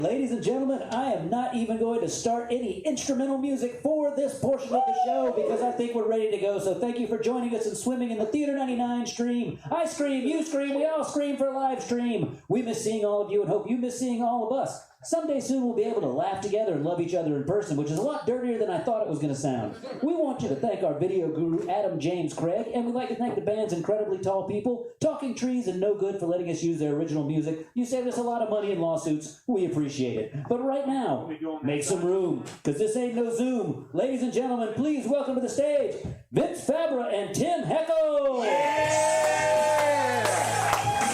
Ladies and gentlemen, I am not even going to start any instrumental music for this portion of the show because I think we're ready to go. So thank you for joining us and swimming in the T99 stream. I scream, you scream, we all scream for a live stream. We miss seeing all of you and hope you miss seeing all of us. Someday soon we'll be able to laugh together and love each other in person, which is a lot dirtier than I thought it was going to sound. We want you to thank our video guru, Adam James Craig, and we'd like to thank the band's incredibly tall people, Talking Trees and No Good, for letting us use their original music. You saved us a lot of money in lawsuits. We appreciate it. But right now, make some room, because this ain't no Zoom. Ladies and gentlemen, please welcome to the stage, Vince Fabra and Tim Heckel. Yeah!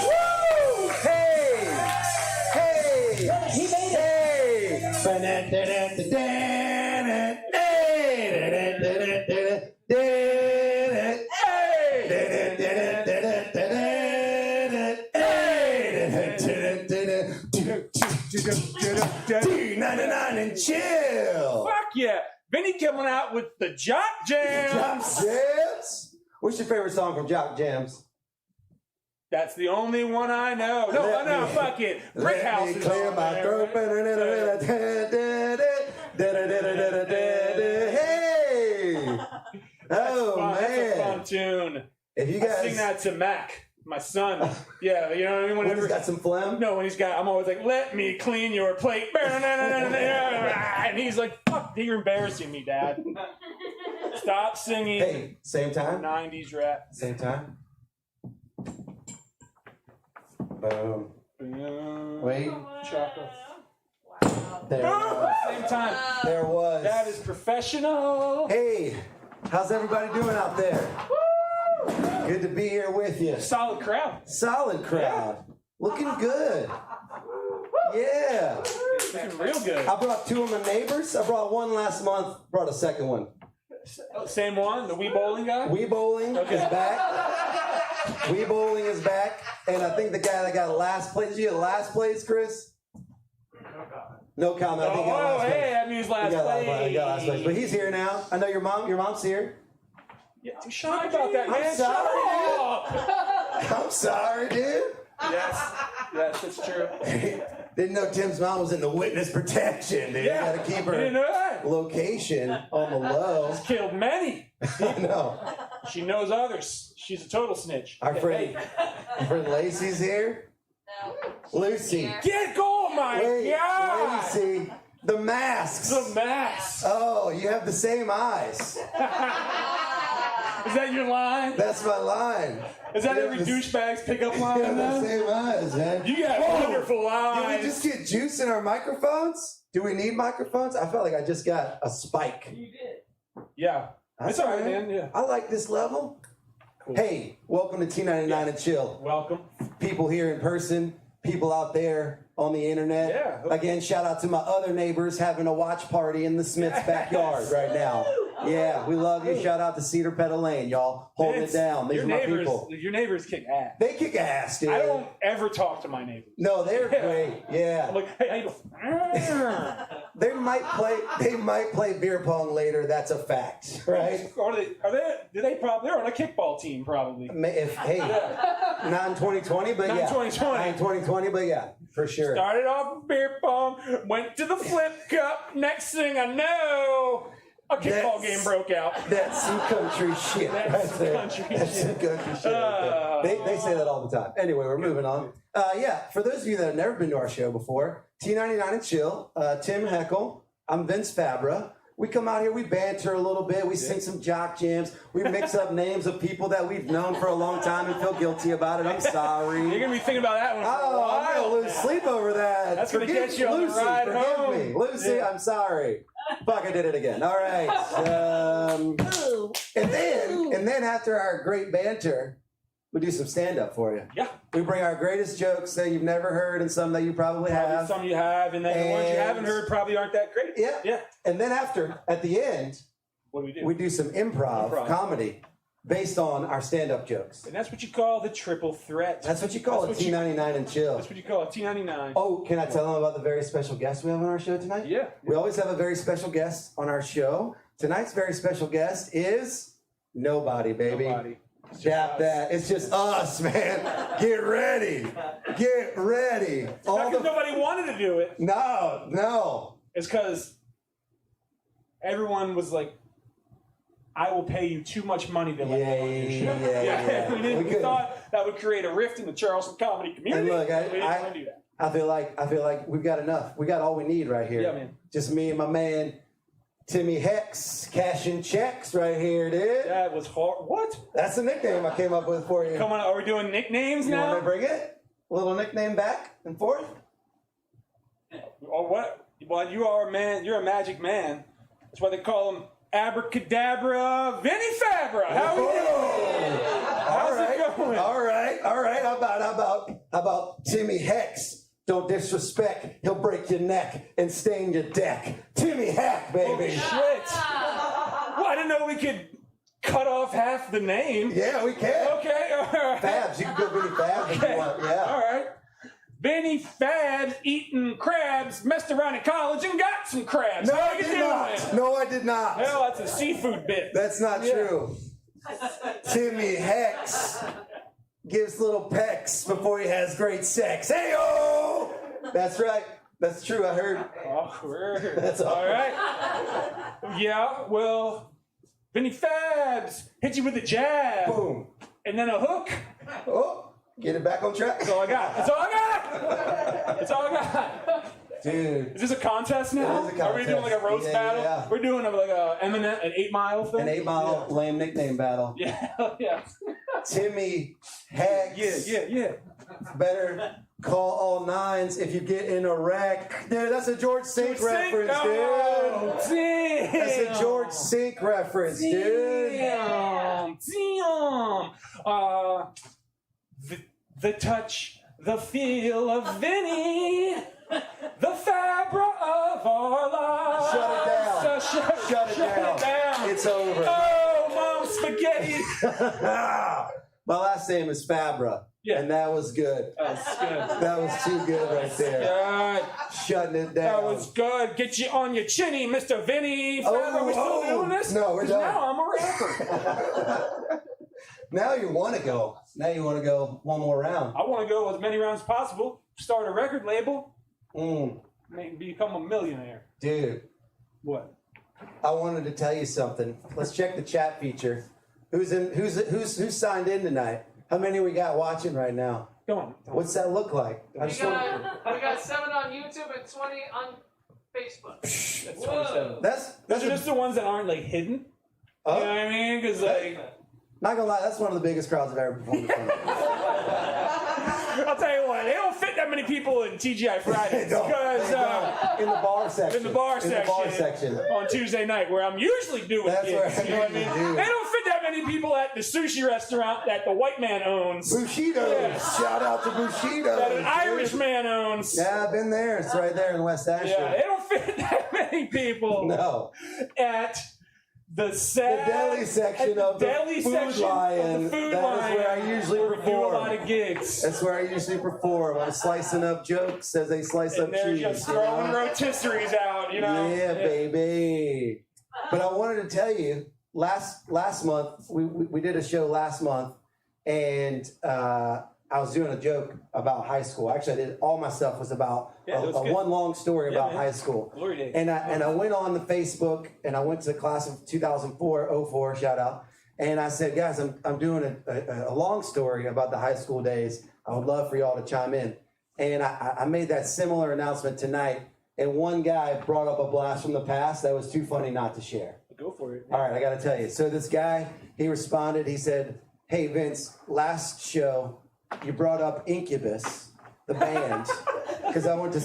Woo! Hey! Hey! He made it! T99 and chill. Fuck yeah. Vinny coming out with the Jock Jams. Jock Jams? What's your favorite song from Jock Jams? That's the only one I know. No, fuck it. Brick House is clear on my there, throat. right? Hey! Oh, Fun. man. That's a fun tune. If you guys I sing that to Mac, my son. Yeah, you know what I mean? when he's got some phlegm? No, when he's got, I'm always like, let me clean your plate. And he's like, fuck, you're embarrassing me, Dad. Stop singing. Hey, same time? 90s rap. Same time? Boom. Wait. Chocolate. There it was. Same time. There it was. That is professional. Hey, how's everybody doing out there? Woo! Good to be here with you. Solid crowd. Solid crowd. Looking good. Yeah. Looking real good. I brought two of my neighbors. I brought one last month. Brought a second one. Same one, the Wee Bowling guy? Wee Bowling is back. Wee Bowling is back. And I think the guy that got last place. Did you get last place, Chris? No comment. I think he got last place. Hey, that means last place. He got last place. But he's here now. I know your mom's here. Yeah, shut up about that, man. I'm sorry, dude. I'm sorry, dude. Yes, that's true. Didn't know Tim's mom was in the witness protection, dude. Yeah, You gotta keep I didn't know her that. location on the low. She's killed many. I know. She knows others. She's a total snitch. Our friend, Hey. our friend Lacey's here. No. Lucy. Get going, my Wait, God. Lacey. The masks. The mask. Oh, you have the same eyes. Is that your line? That's my line. Is that You every have the- douchebag's pickup line? You have the now? same eyes, man. You got wonderful Did eyes. we just get juice in our microphones? Do we need microphones? I felt like I just got a spike. You did. Yeah. That's It's all right, man. Yeah. I like this level. Cool. Hey, welcome to T99 and Chill. Welcome. People here in person, people out there on the internet. Yeah. Again, shout out to my other neighbors having a watch party in the Smith's backyard right now. Yeah, we love you. Shout out to Cedar Petal Lane, y'all. Holding it down. These your are my neighbors, people. Your neighbors kick ass. They kick ass, dude. I don't ever talk to my neighbors. No, they're great. Yeah. I'm like, hey, how you doing? They might play beer pong later. That's a fact, right? They're on a kickball team, probably. Hey, not in 2020, but Not yeah. in 2020. Not in 2020, but yeah, for sure. Started off with beer pong, went to the flip cup. Next thing I know, a kickball game broke out. That's some country shit That's right some there. country That's shit. some country shit right there. They say that all the time. Anyway, we're moving on. Yeah, for those of you that have never been to our show before, T99 and Chill, Tim Heckel, I'm Vince Fabra. We come out here, we banter a little bit, we sing some jock jams, we mix up names of people that we've known for a long time and feel guilty about it. I'm sorry. You're going to be thinking about that one for a Oh, while. I'm going to lose sleep over that. That's gonna Forgive get you on the Lucy, ride forgive home. me. Lucy, Yeah. I'm sorry. Fuck, I did it again. All right. And then after our great banter, we do some stand-up for you. Yeah. We bring our greatest jokes that you've never heard and some that you probably have. Some you have, and then the ones you And- haven't heard probably aren't that great. Yeah. Yeah. And then at the end, What do we do? we do some improv comedy based on our stand-up jokes. And that's what you call the triple threat. That's what you call it, T99 and Chill. That's what you call it, T99. Oh, can I tell them about the very special guest we have on our show tonight? Yeah. We always have a very special guest on our show. Tonight's very special guest is nobody, baby. Nobody. Dap that. It's just us, man. Get ready. Get ready. Not because nobody wanted to do it. No. It's because everyone was like, I will pay you too much money to let me on your show. Yeah. We thought that would create a rift in the Charleston comedy community. And look, we didn't want to do that. I feel like we've got enough. We got all we need right here. Yeah, man. Just me and my man Timmy Hex cashing checks right here, dude. That was hard. What? That's the nickname I came up with for you. Come on, are we doing nicknames You now? want to bring it? A little nickname back and forth? Or what? Well, you are a man. You're a magic man. That's why they call him Abracadabra Vinny Fabra. How are we doing? How's it going? All right. How about Timmy Hex? Don't disrespect. He'll break your neck and stain your deck. Timmy Heck, baby. Shit. Well, I didn't know we could cut off half the name. Yeah, we can. Okay, all right. Fabs. You can go Vinny Fabs if you want. Yeah. All right. Vinny Fabs eating crabs, messed around in college and got some crabs. No, How I you did doing? not. No, I did not. Hell, that's a seafood bit. That's not true. Timmy Hex gives little pecks before he has great sex. Hey-oh! That's right. That's true. I heard. Awkward. That's all awkward. right. Yeah, well, Vinny Fabs hit you with a jab. Boom. And then a hook. Oh, get it back on track. That's all I got. That's all I got. That's all I got. Dude. Is this a contest now? It is a contest. Are we doing like a roast battle? Yeah. We're doing like a Eminem, an 8 Mile thing? An 8 Mile lame nickname battle. Yeah. Timmy Hex. Yeah. Better call all nines if you get in a wreck. Dude, that's a George Sink reference, oh, dude. Damn. That's a George Sink reference, dude. Damn. The touch, the feel of Vinny, the Fabra of our lives. Shut it down. Shut it down. It's over. Oh, Mom Spaghetti. My last name is Fabra. Yeah. And that was good. That's good. That was too good right there. Good. Shutting it down. That was good. Get you on your chinny, Mr. Vinny. Are we still doing this? No, we're done. Now I'm a rapper. Now you want to go. Now you want to go one more round. I want to go as many rounds as possible. Start a record label. Maybe become a millionaire. Dude. What? I wanted to tell you something. Let's check the chat feature. Who's signed in tonight? How many we got watching right now? Go on. What's that look like? We got 7 on YouTube and 20 on Facebook. That's 27. That's Those are just the ones that aren't like hidden. You know what I mean? Because like, not gonna lie, that's one of the biggest crowds I've ever performed in front of. I'll tell you what, they don't fit that many people in TGI Fridays. They don't. In the bar section. In the bar section. On Tuesday night, where I'm usually doing That's gigs. where You know what I mean? do. They don't fit that many people at the sushi restaurant that the white man owns. Bushido's. Yeah. Shout out to Bushido's. That an Irish man owns. Yeah, I've been there. It's right there in West Ashley. Yeah, they don't fit that many people No. at the deli section of the Food Lion. That is where I usually do a perform. lot of gigs. That's where I usually perform. I'm slicing up jokes as they slice up And they're cheese. just throwing rotisseries out, you know? Yeah, baby. But I wanted to tell you, last month, we did a show last month, and I was doing a joke about high school. Actually, all my stuff was about one long story about high school. Glory days. And I went on the Facebook, and I went to the class of 2004, shout out. And I said, guys, I'm doing a long story about the high school days. I would love for y'all to chime in. And I made that similar announcement tonight. And one guy brought up a blast from the past that was too funny not to share. Go for it. All right, I got to tell you. So this guy, he responded. He said, hey, Vince, last show, you brought up Incubus, the band, because I went to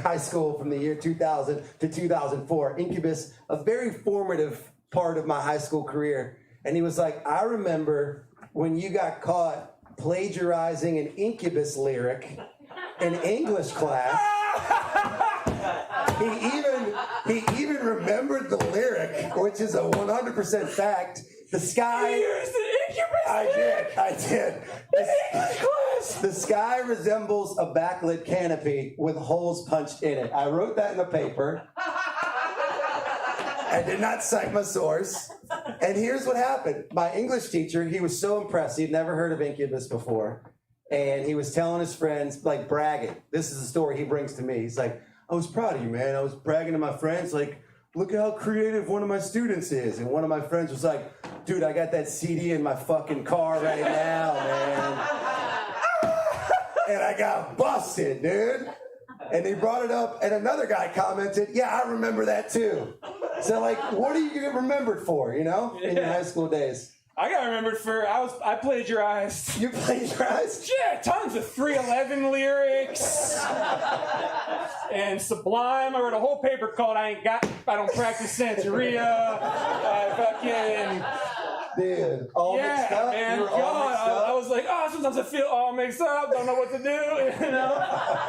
high school from the year 2000 to 2004. Incubus, a very formative part of my high school career. And he was like, I remember when you got caught plagiarizing an Incubus lyric in English class. He even remembered the lyric, which is a 100% fact. The sky. You used an Incubus I did. English class. The sky resembles a backlit canopy with holes punched in it. I wrote that in the paper. I did not cite my source. And here's what happened. My English teacher, he was so impressed. He'd never heard of Incubus before. And he was telling his friends, like bragging. This is the story he brings to me. He's like, I was proud of you, man. I was bragging to my friends, like, look at how creative one of my students is. And one of my friends was like, dude, I got that CD in my fucking car right now, man. And I got busted, dude. And he brought it up, and another guy commented, yeah, I remember that too. So, like, what do you get remembered for, you know, in your high school days? I got remembered for I plagiarized. You plagiarized? Yeah, tons of 311 lyrics and Sublime. I wrote a whole paper called I Don't Practice Santeria. Dude, all mixed up? Man, You were all mixed up? I was like, sometimes I feel all mixed up, don't know what to do, you know?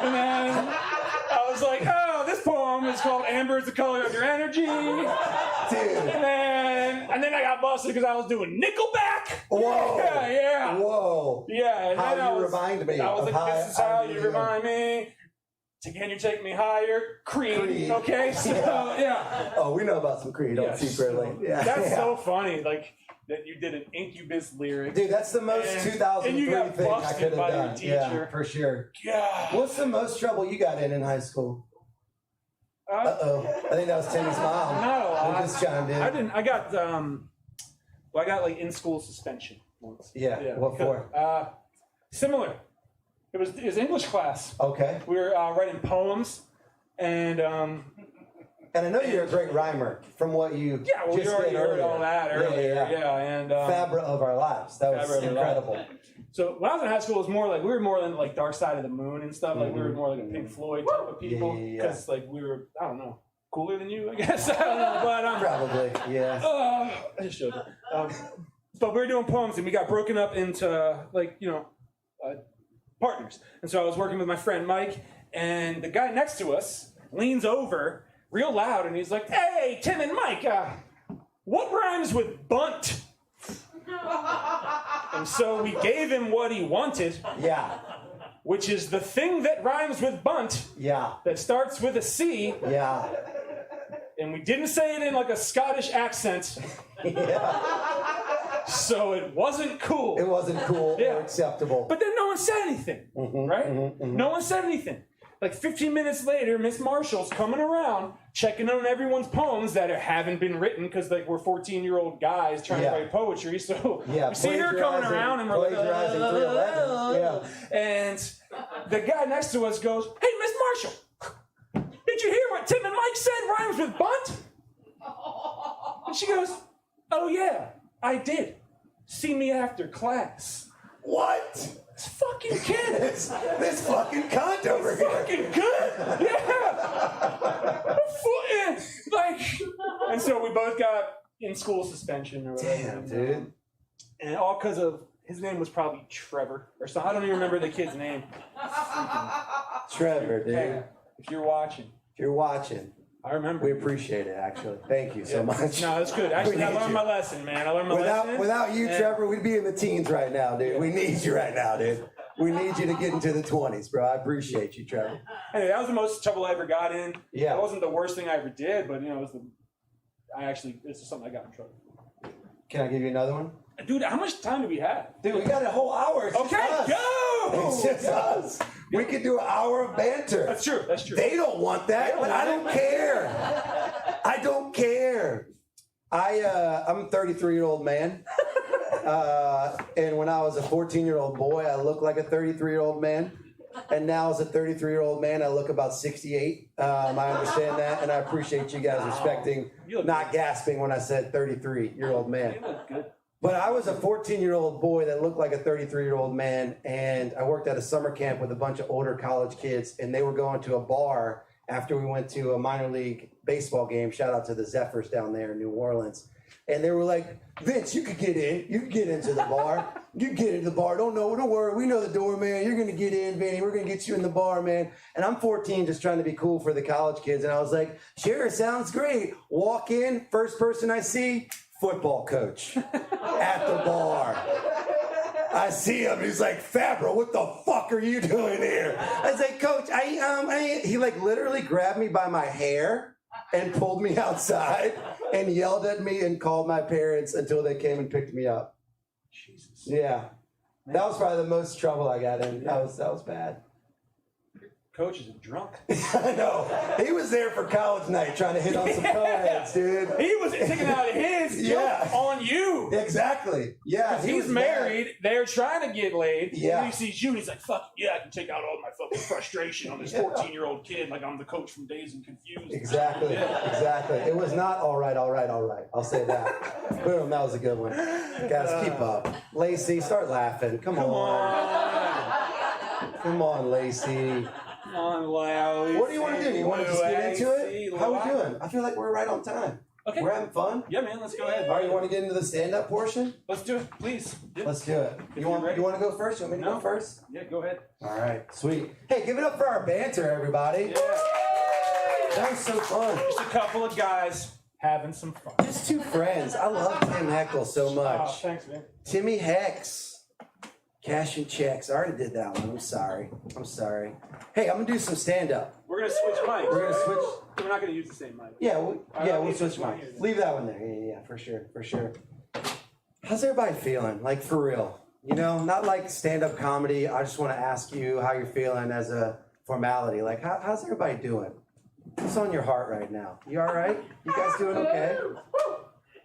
And then I was like, this poem is called Amber is the Color of Your Energy. Dude. And then I got busted because I was doing Nickelback. Whoa. Yeah. Whoa. Yeah. And How then you remind me I was of like, this is how you remind me. Can you take me higher? Creed. Okay, so yeah. Oh, we know about some Creed on secretly. Yeah. That's so funny. Like that you did an Incubus lyric. Dude, that's the most 2003 thing I could have done. Yeah, for sure. Yeah. What's the most trouble you got in high school? Uh-oh. I think that was Timmy's mom. Not a lot. Who just chimed in. I didn't. I got I got like in-school suspension once. Yeah. What for? Similar. It was English class. Okay. We were writing poems, and I know you're a great rhymer from what you we just already did heard earlier. all that earlier. Yeah. And Fabra of Our Lives. That was incredible. So when I was in high school, it was more like we were more than like Dark Side of the Moon and stuff. Like we were more like a Pink Floyd type of people because like we were, I don't know, cooler than you, I guess. I don't know, but probably, yeah. I just showed you. But we were doing poems, and we got broken up into like partners. And so I was working with my friend Mike, and the guy next to us leans over real loud, and he's like, "Hey, Tim and Mike, what rhymes with bunt?" And so we gave him what he wanted. Yeah. Which is the thing that rhymes with bunt. Yeah. That starts with a C. Yeah. And we didn't say it in like a Scottish accent. Yeah. So it wasn't cool. It wasn't cool or acceptable. But then no one said anything, right? No one said anything. Like 15 minutes later, Miss Marshall's coming around, checking on everyone's poems that haven't been written because like we're 14-year-old guys trying to write poetry. So we see her coming around, and we're like, and the guy next to us goes, "Hey, Miss Marshall, did you hear what Tim and Mike said rhymes with bunt?" And she goes, "Oh yeah, I did. See me after class." What? This fucking kid. This fucking cunt over here. Fucking good. Yeah. And so we both got in school suspension or whatever. Damn, dude. And all because of his name was probably Trevor or something. I don't even remember the kid's name. Trevor, dude. Hey, if you're watching. I remember. We appreciate it, actually. Thank you so much. No, that's good. Actually, I learned my lesson, man. I learned my lesson. Without you, Trevor, we'd be in the teens right now, dude. We need you right now, dude. We need you to get into the 20s, bro. I appreciate you, Trevor. Anyway, that was the most trouble I ever got in. Yeah. It wasn't the worst thing I ever did, but, this is something I got in trouble for. Can I give you another one? Dude, how much time do we have? Dude, we got a whole hour. It's Okay, just us. go! It's just us. We could do an hour of banter. That's true. They don't want that, but I don't care. I don't care. I'm a 33-year-old man. And when I was a 14-year-old boy, I looked like a 33-year-old man. And now as a 33-year-old man, I look about 68. I understand that, and I appreciate you guys respecting, not gasping when I said 33-year-old man. You look good. But I was a 14-year-old boy that looked like a 33-year-old man, and I worked at a summer camp with a bunch of older college kids, and they were going to a bar after we went to a minor league baseball game. Shout out to the Zephyrs down there in New Orleans. And they were like, "Vince, you could get in. You could get into the bar. You can get into the bar. Don't worry. We know the door, man. You're going to get in, Vinny. We're going to get you in the bar, man." And I'm 14, just trying to be cool for the college kids. And I was like, "Sure, sounds great." Walk in, first person I see, football coach at the bar. I see him. He's like, "Fabra, what the fuck are you doing here?" I was like, "Coach, he like literally grabbed me by my hair and pulled me outside and yelled at me and called my parents until they came and picked me up. Jesus. Yeah. That was probably the most trouble I got in. That was bad. Coach is a drunk. I know. He was there for college night trying to hit on some co-heads, dude. He was taking out his jump on you. Exactly. Yeah. He's married. They're trying to get laid. Yeah. And he sees you and he's like, fuck yeah, I can take out all my fucking frustration on this 14-year-old kid like I'm the coach from Dazed and Confused. Exactly. Exactly. It was not all right. I'll say that. Boom, that was a good one. Guys, keep up. Lacey, start laughing. Come on. Come on, Lacey. Come on, Lally. What do you want to do? You want to just get into it? How we doing? I feel like we're right on time. Okay. We're having fun? Yeah, man, let's go ahead. All right, you want to get into the stand-up portion? Let's do it, please. Yeah. Let's do it. You want to go first? You want me to go first? Yeah, go ahead. All right, sweet. Hey, give it up for our banter, everybody. Yeah. That was so fun. Just a couple of guys having some fun. Just two friends. I love Tim Heckle so much. Oh, thanks, man. Timmy Hex. Cash and checks. I already did that one. I'm sorry. Hey, I'm going to do some stand-up. We're going to switch mics. We're going to switch. We're not going to use the same mic. Yeah, we'll switch mics. Leave that one there. Yeah, for sure. How's everybody feeling? Like, for real. You know, not like stand-up comedy. I just want to ask you how you're feeling as a formality. Like, how's everybody doing? What's on your heart right now? You all right? You guys doing okay?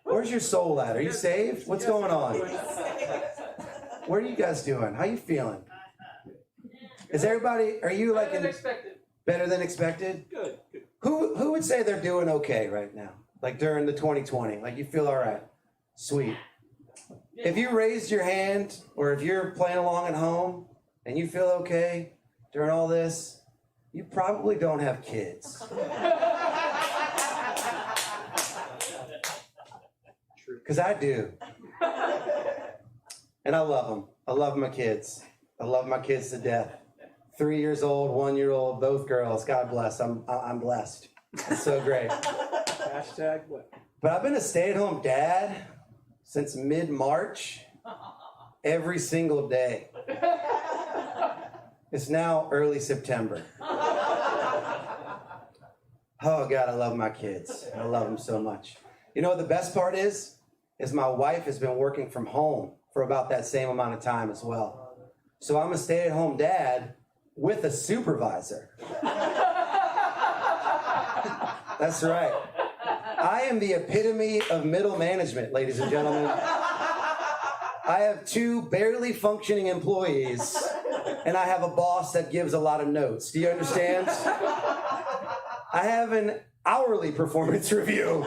Where's your soul at? Are you saved? What's going on? What are you guys doing? How you feeling? Is everybody, are you like better than expected? Good. Who would say they're doing okay right now? Like during the 2020, like you feel all right? Sweet. If you raised your hand, or if you're playing along at home and you feel okay during all this, you probably don't have kids. Because I do. And I love them. I love my kids. I love my kids to death. 3 years old, 1 year old, both girls. God bless. I'm blessed. It's so great. Hashtag what? But I've been a stay-at-home dad since mid-March, every single day. It's now early September. Oh, God, I love my kids. I love them so much. You know what the best part is my wife has been working from home for about that same amount of time as well. So I'm a stay-at-home dad with a supervisor. That's right. I am the epitome of middle management, ladies and gentlemen. I have 2 barely functioning employees, and I have a boss that gives a lot of notes. Do you understand? I have an hourly performance review.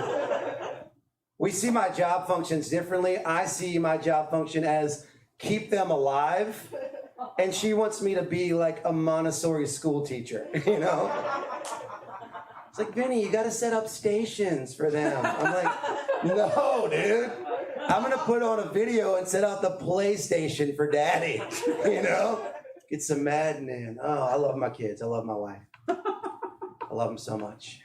We see my job functions differently. I see my job function as keep them alive. And she wants me to be like a Montessori school teacher, you know? It's like, Vinny, you got to set up stations for them. I'm like, no, dude. I'm going to put on a video and set out the PlayStation for daddy, you know? Get some Madden in. Oh, I love my kids. I love my wife. I love them so much.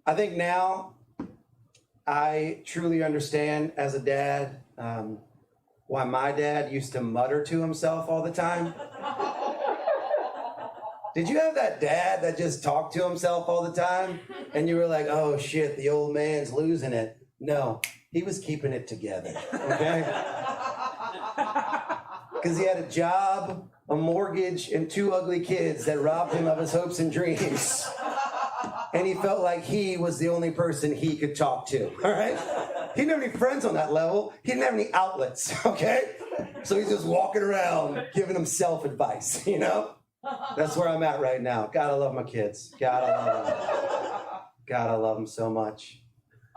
I think now I truly understand as a dad why my dad used to mutter to himself all the time. Did you have that dad that just talked to himself all the time? And you were like, oh shit, the old man's losing it. No, he was keeping it together, okay? Because he had a job, a mortgage, and 2 ugly kids that robbed him of his hopes and dreams. And he felt like he was the only person he could talk to, all right? He didn't have any friends on that level. He didn't have any outlets, okay? So he's just walking around giving himself advice, you know? That's where I'm at right now. God, I love my kids. God, I love them. God, I love them so much.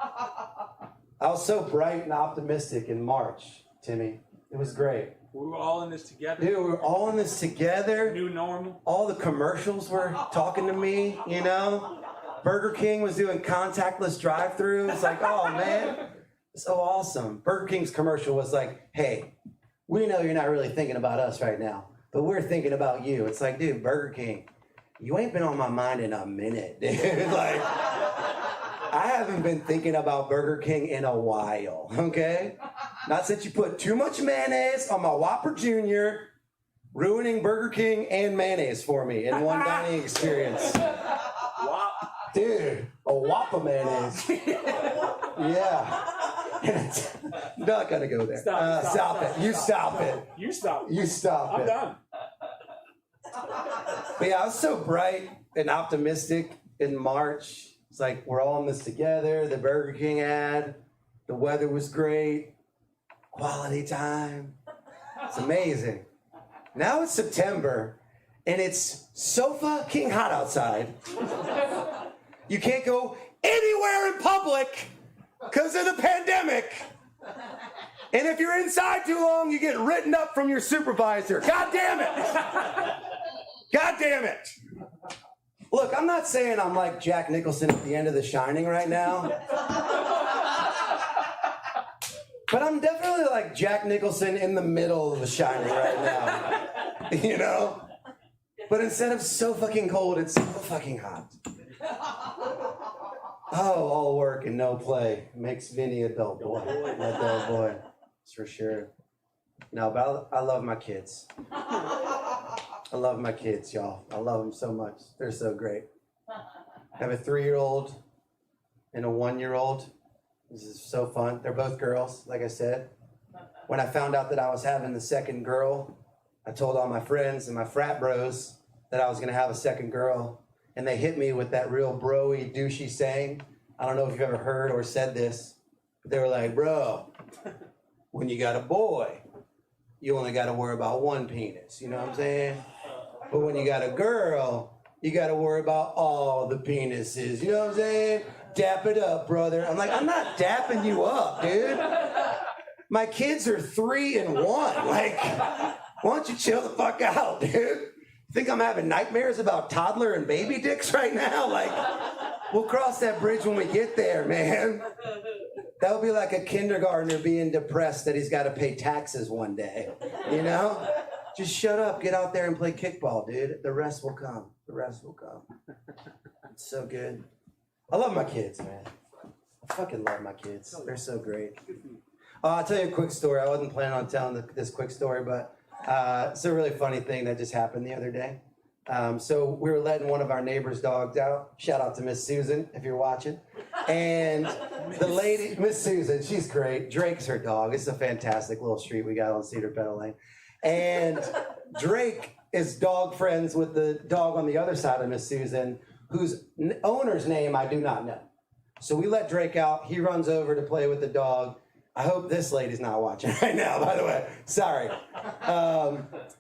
I was so bright and optimistic in March, Timmy. It was great. We were all in this together. Dude, we were all in this together. New normal. All the commercials were talking to me, you know? Burger King was doing contactless drive-through. It's like, oh, man, so awesome. Burger King's commercial was like, hey, we know you're not really thinking about us right now, but we're thinking about you. It's like, dude, Burger King, you ain't been on my mind in a minute, dude. Like, I haven't been thinking about Burger King in a while, okay? Not since you put too much mayonnaise on my Whopper Jr., ruining Burger King and mayonnaise for me in one dining experience. Dude, a Whopper mayonnaise. Yeah. Not gonna go there. Stop it. You stop it. You stop. You stop I'm it. done. But yeah, I was so bright and optimistic in March. It's like we're all in this together. The Burger King ad. The weather was great. Quality time. It's amazing. Now it's September, and it's so fucking hot outside. You can't go anywhere in public because of the pandemic. And if you're inside too long, you get written up from your supervisor. God damn it. God damn it. Look, I'm not saying I'm like Jack Nicholson at the end of The Shining right now. But I'm definitely like Jack Nicholson in the middle of The Shining right now. You know? But instead of so fucking cold, it's so fucking hot. Oh, all work and no play makes Vinny a dull boy. A dull boy. That's for sure. No, but I love my kids. I love my kids, y'all. I love them so much. They're so great. I have a 3-year-old and a 1-year-old. This is so fun. They're both girls, like I said. When I found out that I was having the second girl, I told all my friends and my frat bros that I was going to have a second girl. And they hit me with that real bro-y, douchey saying. I don't know if you've ever heard or said this. But they were like, bro, when you got a boy, you only got to worry about one penis. You know what I'm saying? But when you got a girl, you got to worry about all the penises. You know what I'm saying? Dap it up, brother. I'm like, I'm not dapping you up, dude. My kids are 3 and 1. Like, why don't you chill the fuck out, dude? Think I'm having nightmares about toddler and baby dicks right now? Like, we'll cross that bridge when we get there, man. That would be like a kindergartner being depressed that he's got to pay taxes one day, you know? Just shut up, get out there and play kickball, dude. The rest will come. The rest will come. It's so good. I love my kids, man. I fucking love my kids. They're so great. I'll tell you a quick story. I wasn't planning on telling this quick story, but it's a really funny thing that just happened the other day. So we were letting one of our neighbor's dogs out. Shout out to Miss Susan, if you're watching. And the lady, Miss Susan, she's great. Drake's her dog. It's a fantastic little street we got on Cedar Pedal Lane. And Drake is dog friends with the dog on the other side of Miss Susan, whose owner's name I do not know. So we let Drake out. He runs over to play with the dog. I hope this lady's not watching right now, by the way. Sorry.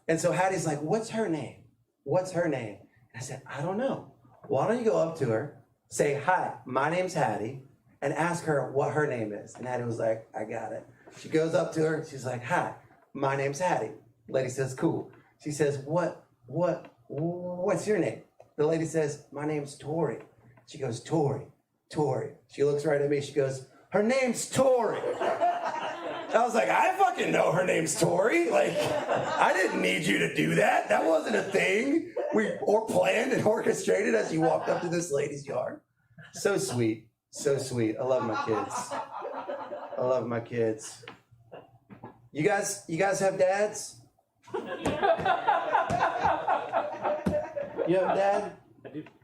And so Hattie's like, what's her name? What's her name? And I said, I don't know. Why don't you go up to her, say, hi, my name's Hattie, and ask her what her name is. And Hattie was like, I got it. She goes up to her. She's like, hi, my name's Hattie. Lady says, cool. She says, what's your name? The lady says, my name's Tori. She goes, Tori. She looks right at me. She goes, her name's Tori. I was like, I fucking know her name's Tori. Like, I didn't need you to do that. That wasn't a thing or planned and orchestrated as you walked up to this lady's yard. So sweet. So sweet. I love my kids. I love my kids. You guys have dads? You have a dad?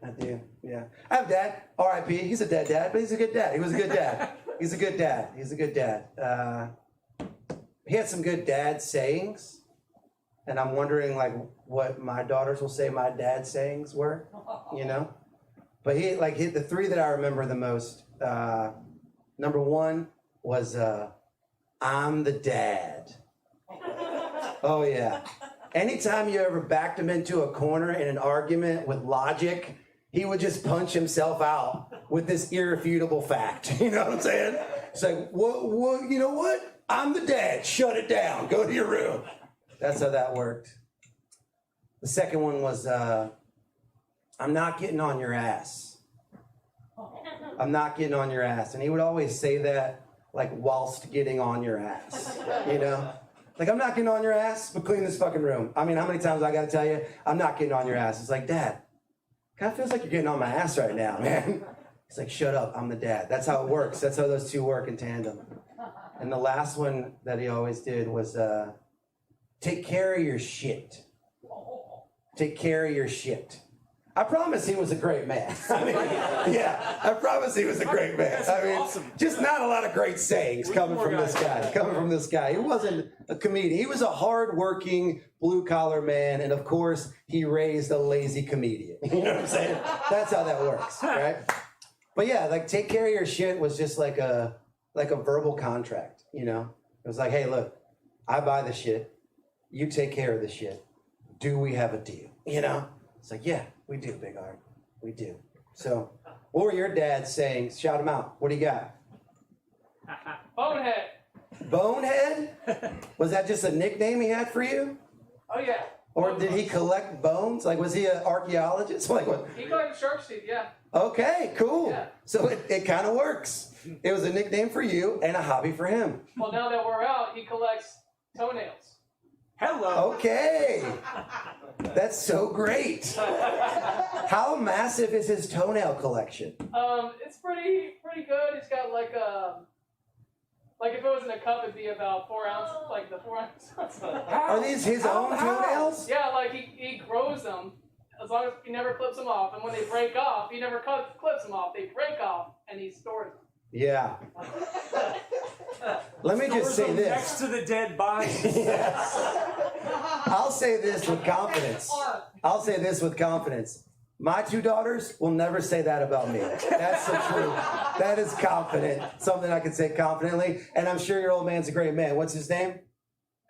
I do, yeah. I have a dad, R.I.P. He's a dead dad, but he's a good dad. He was a good dad. He's a good dad. He's a good dad. He had some good dad sayings, and I'm wondering, like, what my daughters will say my dad's sayings were, you know? But the 3 that I remember the most, number 1 was, I'm the dad. Oh, yeah. Anytime you ever backed him into a corner in an argument with logic, he would just punch himself out with this irrefutable fact. You know what I'm saying? It's like, what, you know what? I'm the dad. Shut it down. Go to your room. That's how that worked. The second one was, I'm not getting on your ass. I'm not getting on your ass. And he would always say that, like, whilst getting on your ass, you know? Like, I'm not getting on your ass, but clean this fucking room. I mean, how many times I gotta tell you, I'm not getting on your ass? It's like, Dad, kind of feels like you're getting on my ass right now, man. He's like, shut up, I'm the dad. That's how it works. That's how those 2 work in tandem. And the last one that he always did was, take care of your shit. Take care of your shit. I promise he was a great man. I mean, yeah, I promise he was a great man. I mean, awesome. just not a lot of great sayings coming from this guy. Coming from this guy. He wasn't a comedian. He was a hard-working, blue-collar man, and of course, he raised a lazy comedian. You know what I'm saying? That's how that works, right? But yeah, like, take care of your shit was just like a verbal contract, you know? It was like, hey, look, I buy the shit. You take care of the shit. Do we have a deal? You know? It's like, yeah, we do, Big Art. We do. So, what were your dads saying? Shout them out. What do you got? Bonehead. Bonehead? Was that just a nickname he had for you? Oh yeah. Or did he collect bones? Like, was he an archaeologist? Like, what? He collected shark's teeth, yeah. Okay, cool. Yeah. So it kind of works. It was a nickname for you and a hobby for him. Well, now that we're out, he collects toenails. Hello. Okay. That's so great. How massive is his toenail collection? It's pretty good. It's got like if it was in a cup, it'd be about 4 ounces, like the 4 ounces. Are these his own toenails? Yeah, like he grows them as long as he never clips them off, and when they break off, he never clips them off. They break off, and he stores them. Yeah. Let me just say this. Next to the dead body. Yes. I'll say this with confidence. I'll say this with confidence. My 2 daughters will never say that about me. That's the truth. That is confident. Something I can say confidently. And I'm sure your old man's a great man. What's his name?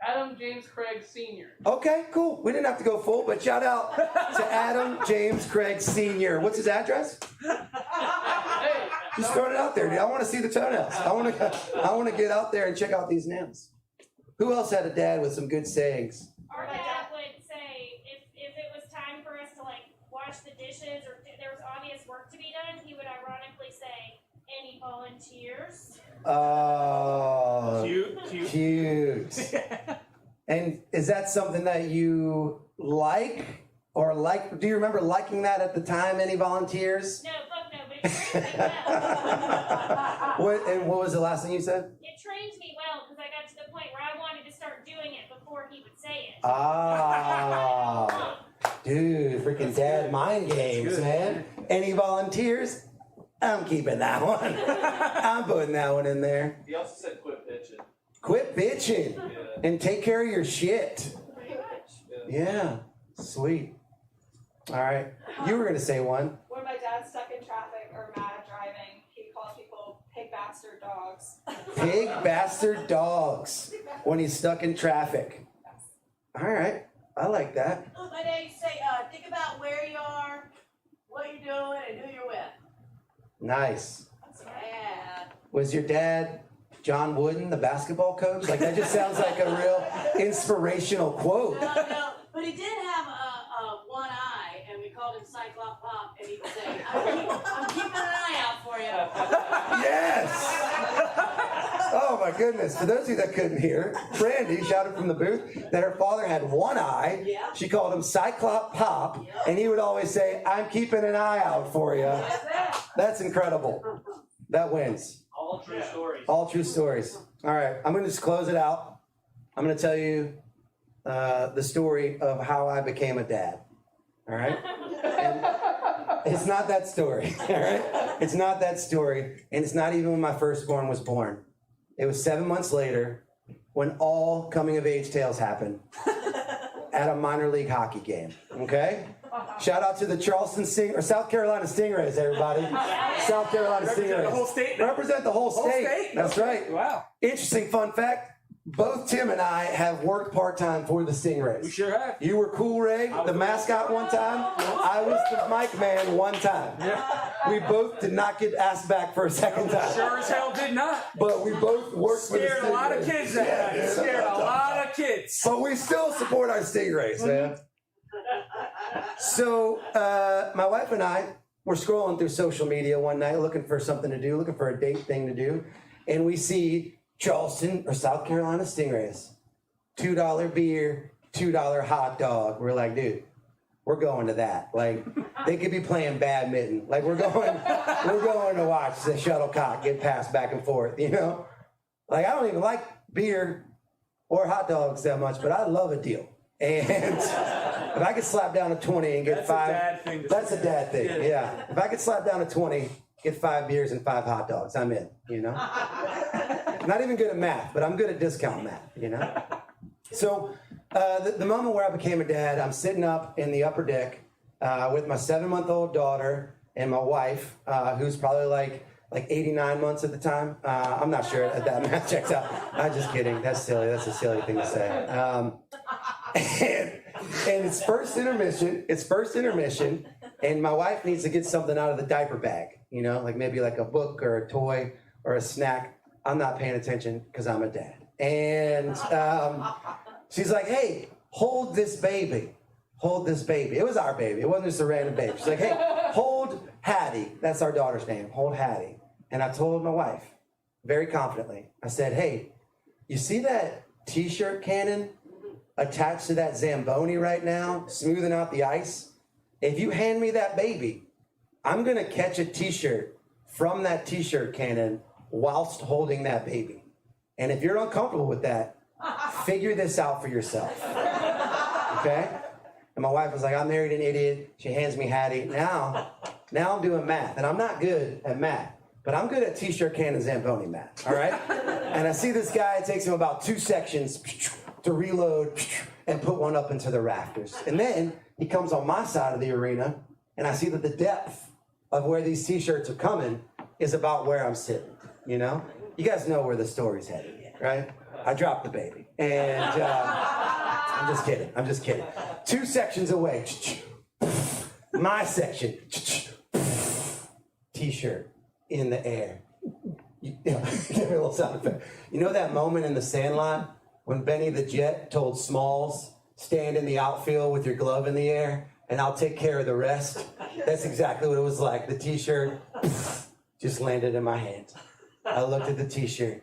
Adam James Craig Sr. Okay, cool. We didn't have to go full, but shout out to Adam James Craig Sr. What's his address? Hey, Just throwing it out there, dude. I want to see the toenails. I want to get out there and check out these nails. Who else had a dad with some good sayings? Our dad would say if it was time for us to like wash the dishes or there was obvious work to be done, he would ironically say, "Any volunteers?" Oh, Cute. And is that something that you like? Or like, do you remember liking that at the time? Any volunteers? No, fuck no, but it trained me well. What was the last thing you said? It trained me well because I got to the point where I wanted to start doing it before he would say it. Ah, dude, freaking dad mind games, man. Any volunteers? I'm keeping that one. I'm putting that one in there. He also said quit bitching. Quit bitching Yeah. and take care of your shit. Pretty much. Yeah, sweet. All right, you were gonna say one. When my dad's stuck in traffic or mad driving, he calls people pig bastard dogs. Pig bastard dogs when he's stuck in traffic. All right, I like that. My dad used to say, think about where you are, what you're doing, and who you're with. Nice. Yeah. Was your dad John Wooden, the basketball coach? Like, that just sounds like a real inspirational quote. No, but he did have one eye, and we called him Cyclop Pop, and he would say, I'm keeping an eye out for you. Yes! Oh my goodness. For those of you that couldn't hear, Brandy shouted from the booth that her father had one eye. Yeah. She called him Cyclop Pop, and he would always say, I'm keeping an eye out for you. That's incredible. That wins. All true stories. All true stories. All right, I'm going to just close it out. I'm going to tell you the story of how I became a dad. All right? And it's not that story. All right? It's not that story. And it's not even when my firstborn was born. It was 7 months later when all coming of age tales happened at a minor league hockey game. Okay? Shout out to the South Carolina Stingrays, everybody. South Carolina Stingrays. Represent the whole state now. Represent the whole state. That's right. Wow. Interesting fun fact. Both Tim and I have worked part-time for the Stingrays. We sure have. You were Cool Ray, the mascot one time. I was the mic man one time. Yeah. We both did not get asked back for a second time. Sure as hell did not. But we both worked for the Stingrays. Scared a lot of kids that night. dude. Scared a lot of kids. But we still support our Stingrays, man. So, my wife and I were scrolling through social media one night looking for something to do, looking for a date thing to do, and we see Charleston or South Carolina Stingrays. $2 beer, $2 hot dog. We're like, dude, we're going to that. Like, they could be playing badminton. Like, we're going to watch the shuttlecock get passed back and forth, you know? Like, I don't even like beer or hot dogs that much, but I love a deal. And if I could slap down a 20 and get That's five, a dad thing to that's say. a dad thing. Yeah. If I could slap down a 20, get 5 beers and 5 hot dogs, I'm in. You know. Not even good at math, but I'm good at discount math. You know. So the moment where I became a dad, I'm sitting up in the upper deck with my 7-month-old daughter and my wife, who's probably like 89 months at the time. I'm not sure if that math checks out. I'm just kidding. That's silly. That's a silly thing to say. And it's first intermission, and my wife needs to get something out of the diaper bag, you know, like maybe like a book or a toy or a snack. I'm not paying attention because I'm a dad. And she's like, hey, hold this baby. Hold this baby. It was our baby. It wasn't just a random baby. She's like, hey, hold Hattie. That's our daughter's name. Hold Hattie. And I told my wife, very confidently, I said, hey, you see that T-shirt cannon attached to that Zamboni right now, smoothing out the ice? If you hand me that baby, I'm going to catch a T-shirt from that T-shirt cannon whilst holding that baby. And if you're uncomfortable with that, figure this out for yourself. Okay? And my wife was like, I married an idiot. She hands me Hattie. Now I'm doing math. And I'm not good at math, but I'm good at T-shirt cannon Zamboni math. All right? And I see this guy, it takes him about 2 sections to reload and put one up into the rafters. And then he comes on my side of the arena, and I see that the depth of where these T-shirts are coming is about where I'm sitting, you know? You guys know where the story's headed, right? I dropped the baby. And I'm just kidding. 2 sections away, my section, T-shirt in the air. Give me a little sound effect. You know that moment in The Sandlot when Benny the Jet told Smalls, stand in the outfield with your glove in the air and I'll take care of the rest? That's exactly what it was like. The T-shirt just landed in my hand. I looked at the T-shirt.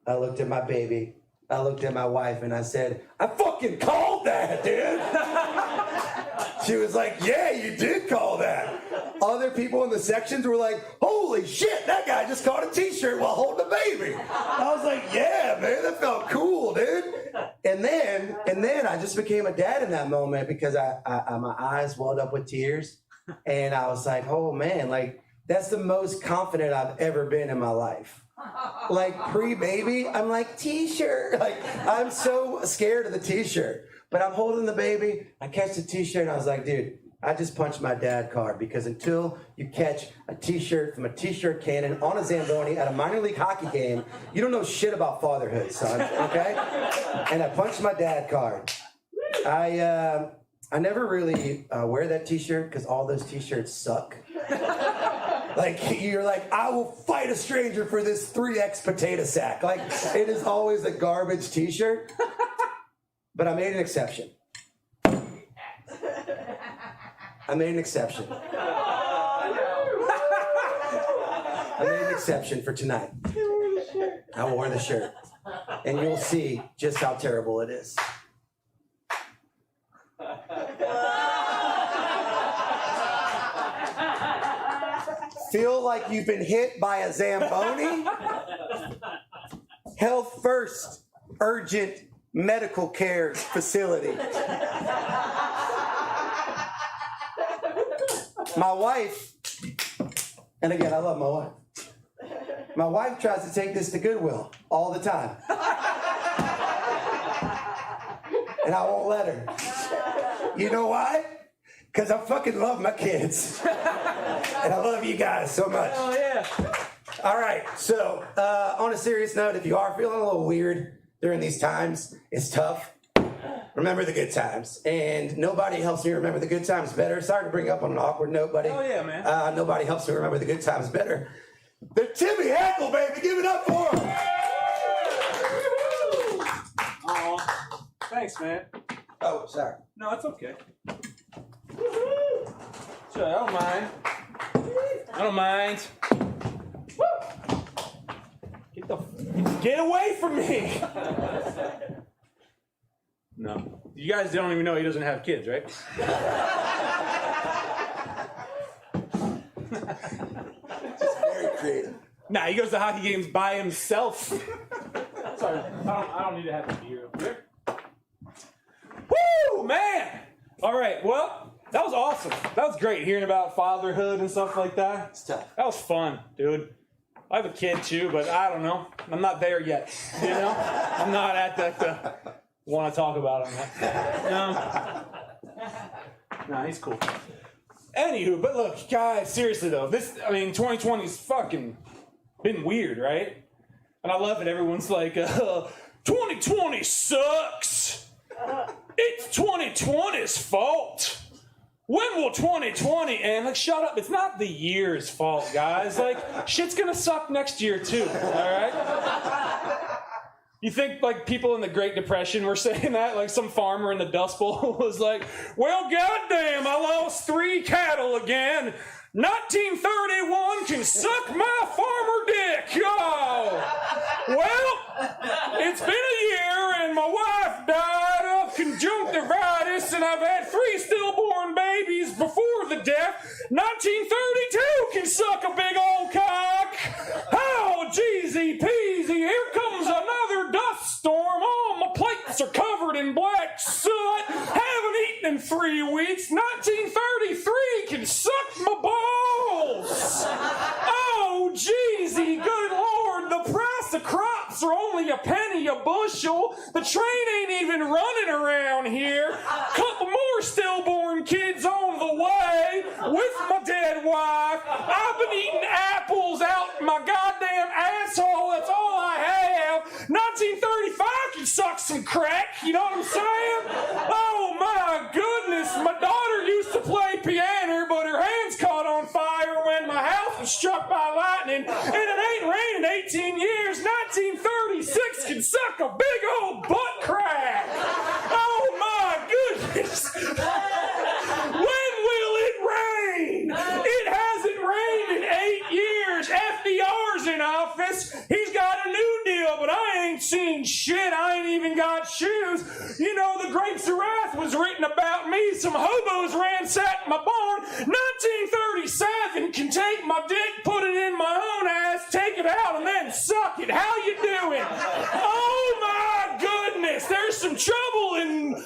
I looked at my baby. I looked at my wife and I said, I fucking called that, dude. She was like, yeah, you did call that. Other people in the sections were like, holy shit, that guy just caught a T-shirt while holding a baby. I was like, yeah, man, that felt cool, dude. And then I just became a dad in that moment because my eyes welled up with tears. And I was like, oh man, like that's the most confident I've ever been in my life. Like pre-baby, I'm like, T-shirt. Like I'm so scared of the T-shirt. But I'm holding the baby, I catch the T-shirt, and I was like, dude, I just punched my dad card because until you catch a T-shirt from a T-shirt cannon on a Zamboni at a minor league hockey game, you don't know shit about fatherhood, son, okay? And I punched my dad card. I never really wear that T-shirt because all those T-shirts suck. Like, you're like, I will fight a stranger for this 3X potato sack. Like, it is always a garbage T-shirt. But I made an exception. I made an exception for tonight. I will wear the shirt. And you'll see just how terrible it is. Feel like you've been hit by a Zamboni? Health first, urgent medical care facility. My wife, and again, I love my wife. My wife tries to take this to Goodwill all the time. And I won't let her. You know why? Because I fucking love my kids. And I love you guys so much. Oh, yeah. All right, so on a serious note, if you are feeling a little weird during these times, it's tough. Remember the good times. And nobody helps me remember the good times better. Sorry to bring up on an awkward note, buddy. Oh, yeah, man. Nobody helps me remember the good times better. They're Timmy Heckle, baby. Give it up for him. Aw. Thanks, man. Oh, sorry. No, it's okay. Sure, I don't mind. I don't mind. Get away from me! No. You guys don't even know he doesn't have kids, right? Just very creative. Nah, he goes to hockey games by himself. Sorry, I don't need to have a beer up here. Woo! man. All right, well, that was awesome. That was great hearing about fatherhood and stuff like that. It's tough. That was fun, dude. I have a kid too, but I don't know. I'm not there yet. You know, I'm not at that. Want to talk about him yet? Nah, he's cool. Anywho, but look, guys, seriously though, 2020's fucking been weird, right? And I love it. Everyone's like, 2020 sucks. It's 2020's fault. When will 2020 end? Like, shut up. It's not the year's fault, guys. Like, shit's gonna suck next year, too. All right? You think, like, people in the Great Depression were saying that? Like, some farmer in the Dust Bowl was like, well, goddamn, I lost 3 cattle again. 1931 can suck my farmer dick. Oh. Well, it's been a year and my wife died of conjunctivitis and I've had 3 stillborn babies before the death. 1932 can suck a big old cock. Oh, jeezy peasy, here comes another dust storm. All my plates are covered in black soot. Haven't eaten in 3 weeks. 1933 can suck my balls. Oh, jeezy, good Lord, the price of crops are only a penny a bushel. The train ain't even running around here. Couple more stillborn kids on the way with my dead wife. I've been eating apples out my goddamn asshole. That's all I have. 1935 can suck some crack. You know what I'm saying? Oh my goodness. My daughter used to play piano, but her hands caught on fire when my house was struck by lightning, and it ain't rained in 18 years. 1936 can suck a big old butt crack. Oh my goodness. When will it rain? It hasn't rained in 8 years. FDR's in office. He's got a new deal, but I ain't seen shit. I ain't even got shoes. You know, the Grapes of Wrath was written about me. Some hobos ransacked my barn. 1937 can take my dick, put it in my own ass, take it out, and then suck it. How you doing? Oh my goodness. There's some trouble in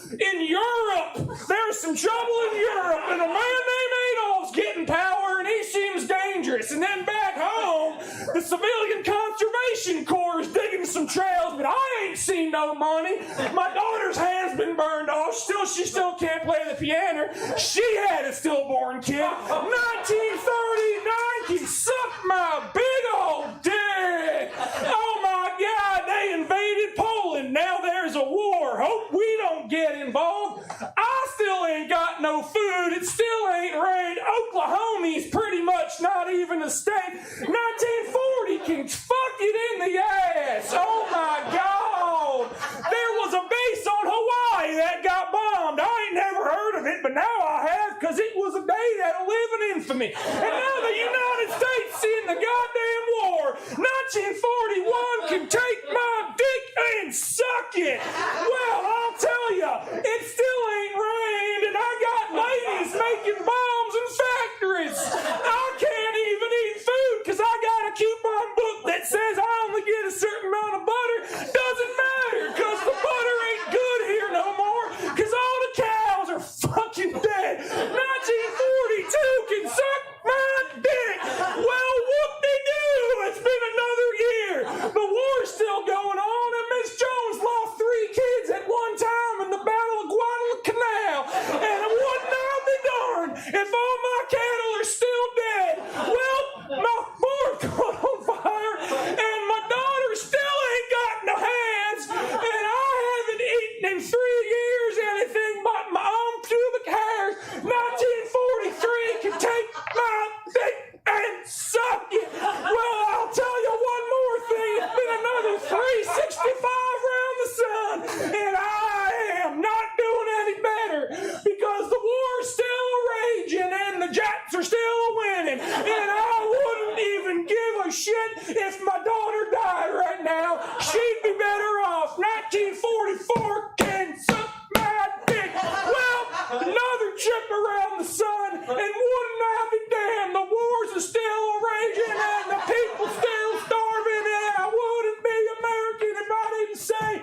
Europe. There's some trouble in Europe, and a man named Adolf's getting power, and he seems dangerous. And then back home, the Civilian Conservation Corps is digging some trails, but I ain't seen no money. My daughter's hand's been burned off. She still can't play the piano. She had a stillborn kid. 1939 can suck my big old dick. Oh my God, they invaded Poland. Now there's a war. Hope we don't get involved. I still ain't got no food. It still ain't rained. Oklahoma's pretty much not even a state. 1940 can fuck it in the ass. Oh my God. There was a base on Hawaii that got bombed. I ain't never heard of it, but now I have, because it was a day that'll live in infamy. And now the United States in the goddamn war. 1941 can take my dick and suck it. Well, I'll tell you, it still ain't rained, and I got ladies making bombs in factories. I can't even eat food because I got a coupon book that says I only get a certain amount of butter. Doesn't matter, because the butter ain't good here no more, because all the cows are fucking dead. 1942 can suck my dick. Well, whoop-de-doo, it's been another year. The war's still going on, and Miss Jones lost 3 kids at one time in the Battle of Guadalcanal. And it wouldn't all be darned if all my cattle are still dead. Well, my barn caught on fire, and my daughter still ain't got no hands, and I haven't eaten in 3 years anything but my own pubic hairs. 1943 can take my dick and suck it. Well, I'll tell you one more thing. It's been another 365 around the sun, and I am not doing any better, because the war's still raging and the Japs are still winning, and I wouldn't even give a shit if my daughter died right now. She'd be better off. 1944 can suck my dick. Well, another trip around the sun, and wouldn't I be damned, the wars are still raging and the people still starving, and I wouldn't be American if I didn't say,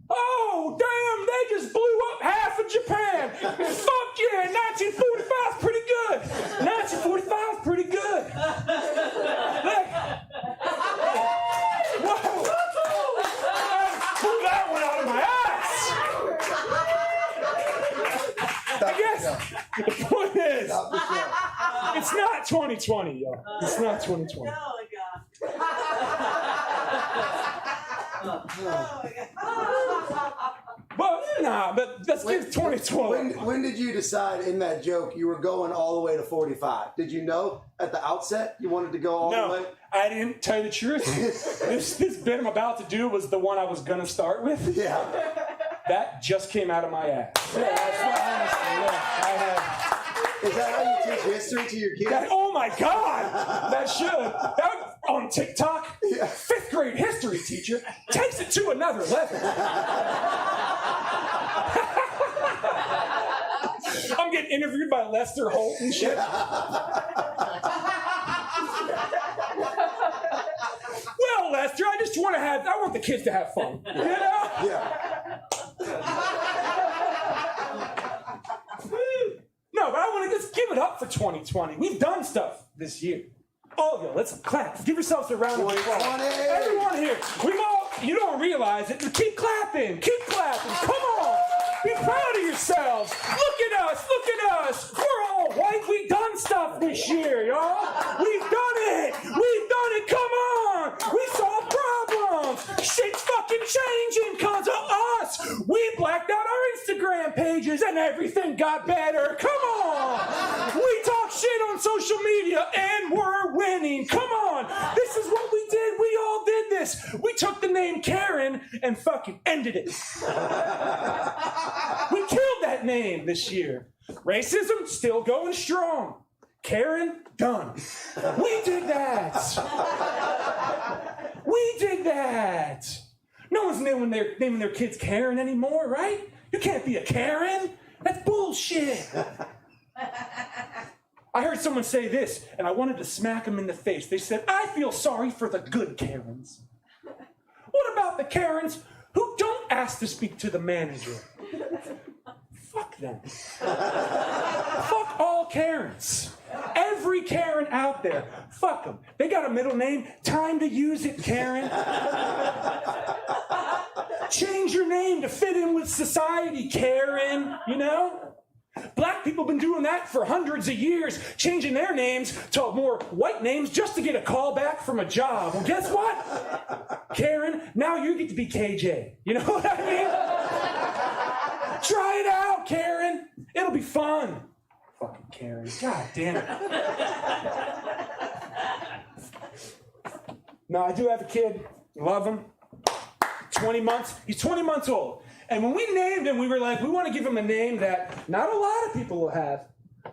oh, damn, they just blew up half of Japan. 2020, y'all. It's not 2020. Oh my God. But nah, but let's give 2020. When did you decide in that joke you were going all the way to 45? Did you know at the outset you wanted to go all the way? No, I didn't tell you the truth. this bit I'm about to do was the one I was gonna start with. Yeah. That just came out of my ass. Yeah, that's what honestly. Yeah, I have. Is that how you teach history to your kids? Oh my God! That should. On TikTok, Yeah. 5th grade history teacher takes it to another level. I'm getting interviewed by Lester Holt and shit. Well, Lester, I want the kids to have fun. You know? Yeah. No, but I want to just give it up for 2020. We've done stuff this year. All of you, let's clap. Give yourselves a round of applause. 2020. Everyone here, you don't realize it, but keep clapping. Keep clapping. Come on. Be proud of yourselves. Look at us. We're all white. We've done stuff this year, y'all. We've done it. Come on. We solved problems. Shit's fucking changing because of us. We blacked out our Instagram pages and everything got better. Come on. We talk shit on social media and we're winning. Come on. This is what we did. We all did this. We took the name Karen and fucking ended it. We killed that name this year. Racism still going strong. Karen, done. We did that. No one's naming their kids Karen anymore, right? You can't be a Karen. That's bullshit. I heard someone say this, and I wanted to smack them in the face. They said, I feel sorry for the good Karens. What about the Karens who don't ask to speak to the manager? Fuck them. Fuck all Karens. Every Karen out there, fuck them. They got a middle name. Time to use it, Karen. Change your name to fit in with society, Karen. You know? Black people have been doing that for hundreds of years, changing their names to more white names just to get a call back from a job. Well, guess what? Karen, now you get to be KJ. You know what I mean? Try it out, Karen. It'll be fun. Fucking Karen. God damn it. No, I do have a kid. Love him. 20 months. He's 20 months old. And when we named him, we were like, we want to give him a name that not a lot of people will have,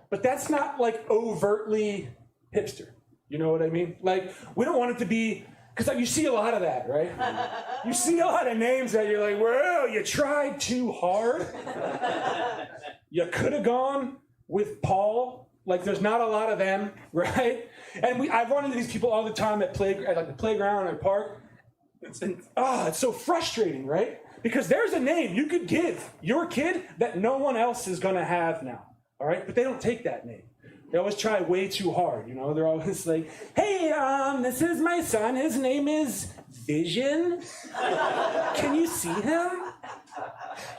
but that's not like overtly hipster. You know what I mean? Like, we don't want it to be, because like, you see a lot of that, right? You see a lot of names that you're like, well, you tried too hard. You could have gone with Paul. Like, there's not a lot of them, right? And I've run into these people all the time at the playground or park. It's so frustrating, right? Because there's a name you could give your kid that no one else is going to have now, all right? But they don't take that name. They always try way too hard, you know? They're always like, hey, this is my son. His name is Vision. Can you see him?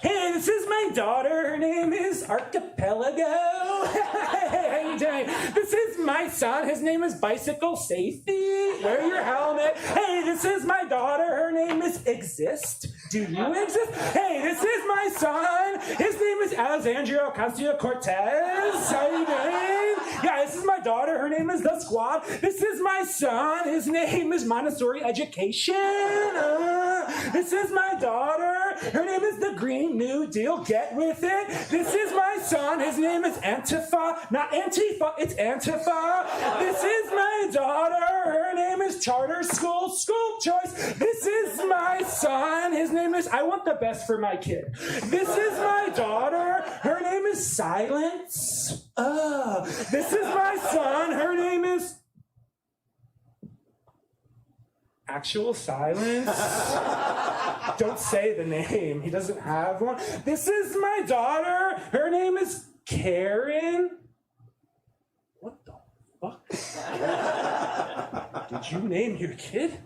Hey, this is my daughter. Her name is Archipelago. Hey, how you doing? This is my son. His name is Bicycle Safety. Wear your helmet. Hey, this is my daughter. Her name is Exist. Do you exist? Hey, this is my son. His name is Alexandria Ocasio-Cortez. How you doing? Yeah, this is my daughter. Her name is The Squad. This is my son. His name is Montessori Education. This is my daughter. Her name is The Green New Deal. Get with it. This is my son. His name is Antifa. Not Antifa. It's Antifa. This is my daughter. Her name is Charter School Choice. This is my son. His name is I Want the Best for My Kid. This is my daughter. Her name is Silence. This is my son. Her name is Actual Silence. Don't say the name. He doesn't have one. This is my daughter. Her name is Karen. What the fuck? Did you name your kid?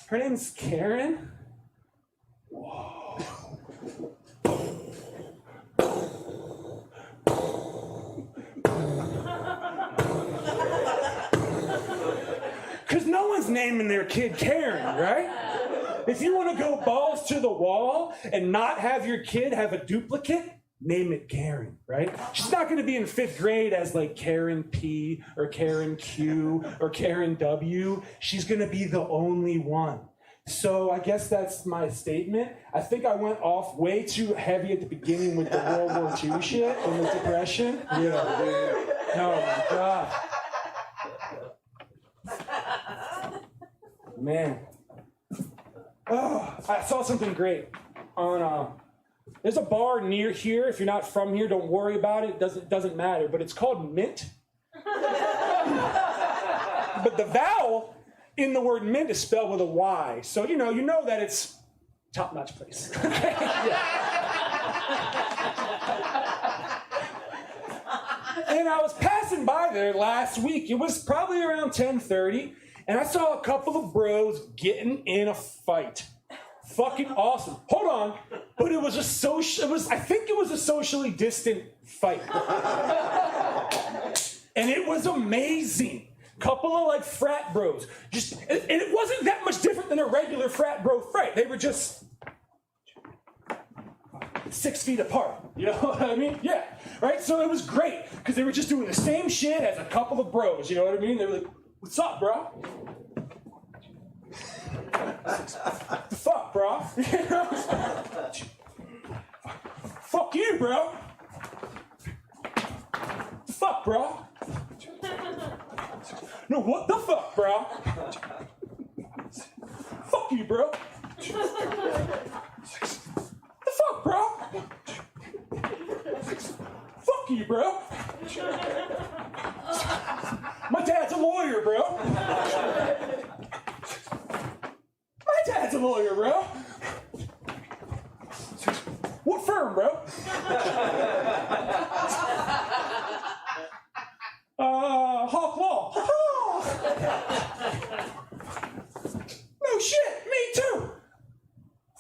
Her name's Karen. Whoa. naming their kid Karen, right? If you want to go balls to the wall and not have your kid have a duplicate, name it Karen, right? She's not going to be in 5th grade as like Karen P or Karen Q or Karen W. She's going to be the only one. So I guess that's my statement. I think I went off way too heavy at the beginning with the World War II shit and the Depression. Yeah. Oh my God. Man. Oh, I saw something great on there's a bar near here. If you're not from here, don't worry about it. It doesn't matter. But it's called Mint. But the vowel in the word mint is spelled with a Y. So you know that it's top-notch place. And I was passing by there last week. It was probably around 10:30, and I saw a couple of bros getting in a fight. Fucking awesome. Hold on. But it was I think it was a socially distant fight. And it was amazing. Couple of like frat bros. And it wasn't that much different than a regular frat bro fight. They were just 6 feet apart. You know what I mean? Yeah. Right? So it was great. Because they were just doing the same shit as a couple of bros. You know what I mean? They were like, what's up, bro? The fuck, bro? Fuck you, bro. The fuck, bro? No, what the fuck, bro? Fuck you, bro. The fuck, bro? Fuck you, bro. My dad's a lawyer, bro. My dad's a lawyer, bro. What firm, bro? Hawk Law. No shit, me too.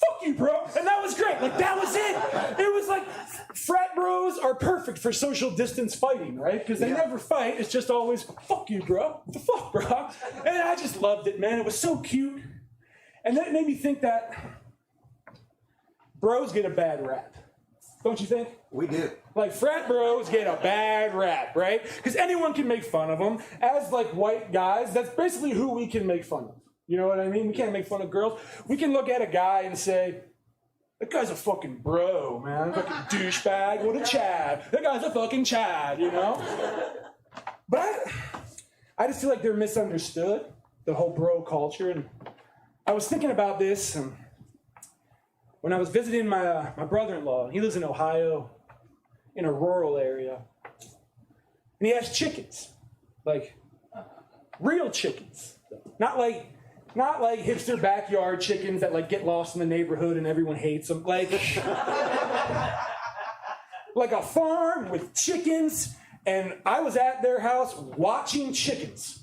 Fuck you, bro. And that was great. Like, that was it. It was like, frat bros are perfect for social distance fighting, right? Because they never fight. It's just always, fuck you, bro. What the fuck, bro? And I just loved it, man. It was so cute. And then it made me think that bros get a bad rap. Don't you think? We do. Like, frat bros get a bad rap, right? Because anyone can make fun of them. As, like, white guys, that's basically who we can make fun of. You know what I mean? We can't make fun of girls. We can look at a guy and say, that guy's a fucking bro, man. Fucking douchebag. What a Chad. That guy's a fucking Chad, you know? But I just feel like they're misunderstood, the whole bro culture. And I was thinking about this when I was visiting my brother-in-law. He lives in Ohio, in a rural area. And he has chickens. Like, real chickens. Not like hipster backyard chickens that like get lost in the neighborhood and everyone hates them. Like a farm with chickens. And I was at their house watching chickens.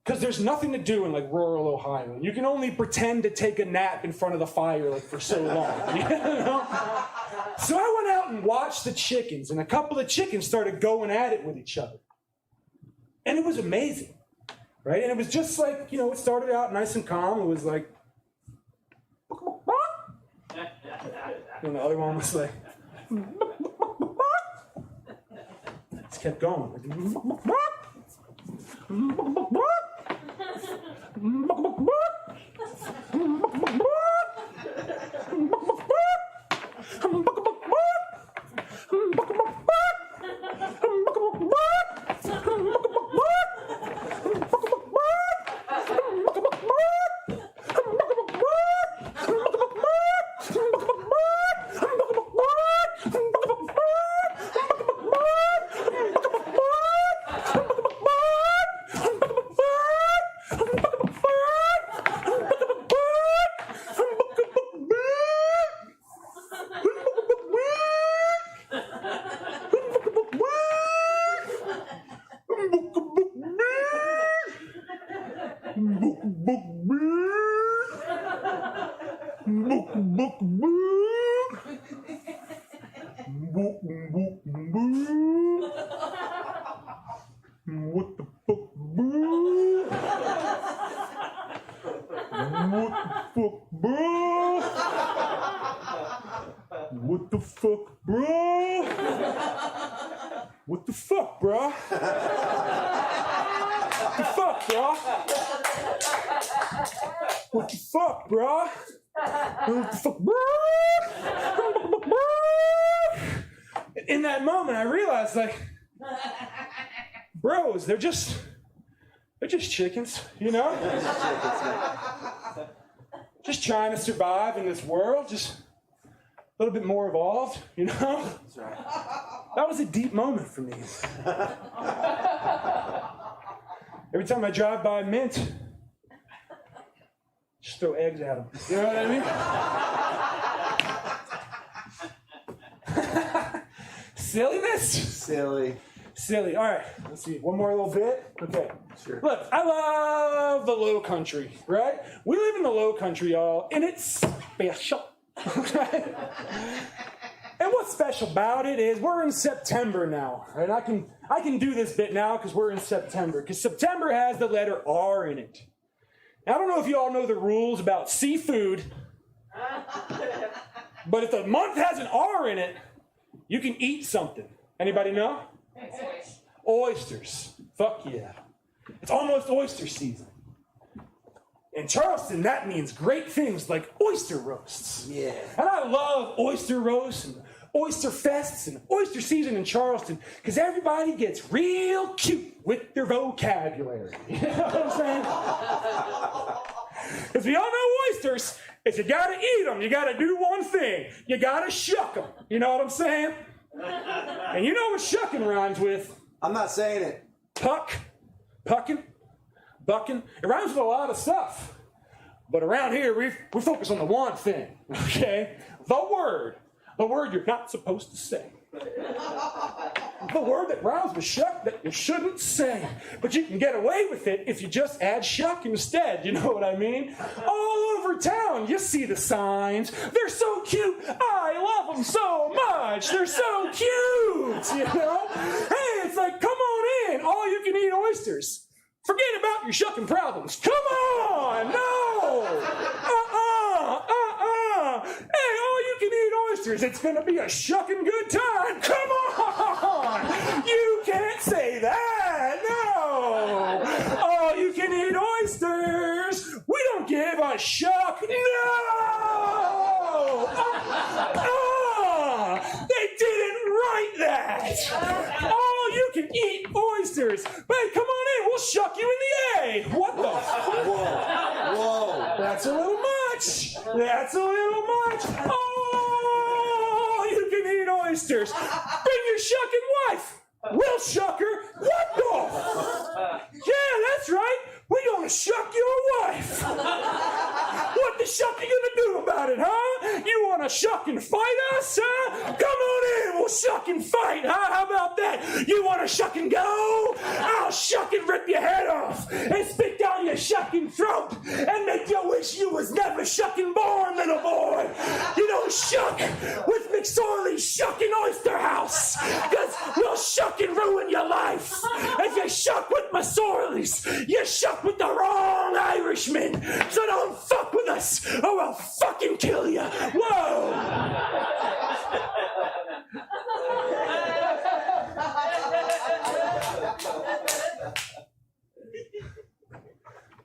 Because there's nothing to do in like rural Ohio. You can only pretend to take a nap in front of the fire like for so long. You know? So I went out and watched the chickens, and a couple of chickens started going at it with each other. And it was amazing. Right? And it was just like, it started out nice and calm. It was like, and the other one was like, just kept going. What the fuck? fuck, bro? What the fuck, bro? What the fuck, bro? What the fuck, bro? What the fuck, bro? In that moment, I realized, like, bros, they're just chickens, you know? Just trying to survive in this world, just a little bit more evolved, you know? That's right. That was a deep moment for me. Every time I drive by Mint, just throw eggs at them. You know what I mean? Silliness? Silly. All right, let's see. One more little bit. Okay. Sure. Look, I love the low country, right? We live in the low country, y'all, and it's special. Okay? And what's special about it is we're in September now, right? I can do this bit now because we're in September, because September has the letter R in it. Now, I don't know if you all know the rules about seafood, but if the month has an R in it, you can eat something. Anybody know? Oysters. Fuck yeah. It's almost oyster season. In Charleston, that means great things like oyster roasts. Yeah. And I love oyster roasts and oyster fests and oyster season in Charleston because everybody gets real cute with their vocabulary. You know what I'm saying? Because we all know oysters, if you gotta eat them, you gotta do one thing. You gotta shuck them. You know what I'm saying? And you know what shucking rhymes with? I'm not saying it. Pucking, bucking. It rhymes with a lot of stuff. But around here, we focus on the one thing, okay? The word you're not supposed to say. The word that rhymes with shuck that you shouldn't say. But you can get away with it if you just add shuck instead, you know what I mean? All over town, you see the signs. They're so cute. I love them so much. They're so cute, you know? Hey, it's like, come on in. All you can eat oysters. Forget about your shucking problems. Come on! No! Hey, all you can eat oysters. It's gonna be a shucking good time. Come on! You can't say that. No! All you can eat oysters. We don't give a shuck. No! They didn't write that. All you can eat oysters. Hey, come on in. We'll shuck you in the A. What the? Whoa. That's a little much. Oh, you can eat oysters. Bring your shucking wife. We'll shuck her. What the? Yeah, that's right. We're gonna shuck your wife. What the shuck you gonna do about it, huh? You wanna shuck and fight us, huh? Come on in, we'll shuck and fight, huh? How about that? You wanna shuck and go? I'll shuck and rip your head off and spit down your shucking throat and make you wish you was never shucking born, little boy. You don't shuck with McSorley's Shucking Oyster House, because we'll shuck and ruin your life. If you shuck with McSorley's, you shuck with the wrong Irishman. So don't fuck with us or we'll fucking kill you. Whoa!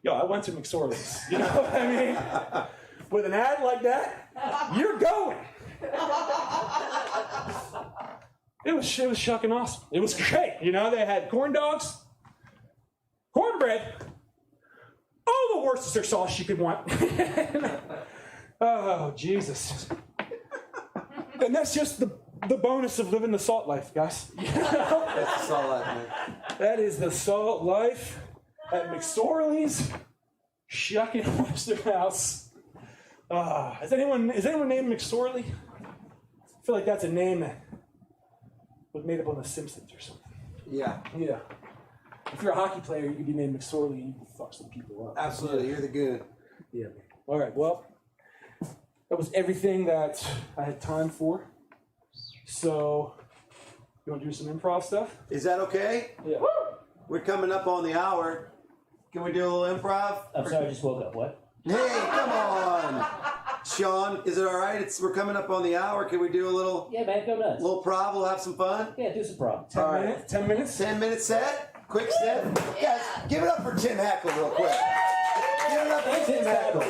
Yo, I went to McSorley's. You know what I mean? With an ad like that, you're going. It was shucking awesome. It was great. You know, they had corn dogs, cornbread, all the Worcester sauce you could want. Oh, Jesus. And that's just the bonus of living the salt life, guys. You know? That's the salt life, man. That is the salt life at McSorley's Shucking Oyster House. Is anyone named McSorley? I feel like that's a name that was made up on The Simpsons or something. Yeah. If you're a hockey player, you could be named McSorley and you can fuck some people up. Absolutely, you're the goon. Yeah, man. All right, well, that was everything that I had time for. So, you want to do some improv stuff? Is that okay? Yeah. We're coming up on the hour. Can we do a little improv? I'm sorry, I just woke up. What? Hey, come on. Sean, is it all right? We're coming up on the hour. Can we do a little Yeah, man, go nuts. little prov? We'll have some fun. Yeah, do some problems. 10 All right. minutes? 10 minutes? 10-minute set. Quick step. Guys, give it up for Tim Heckle real quick. Give it up for Tim Heckle.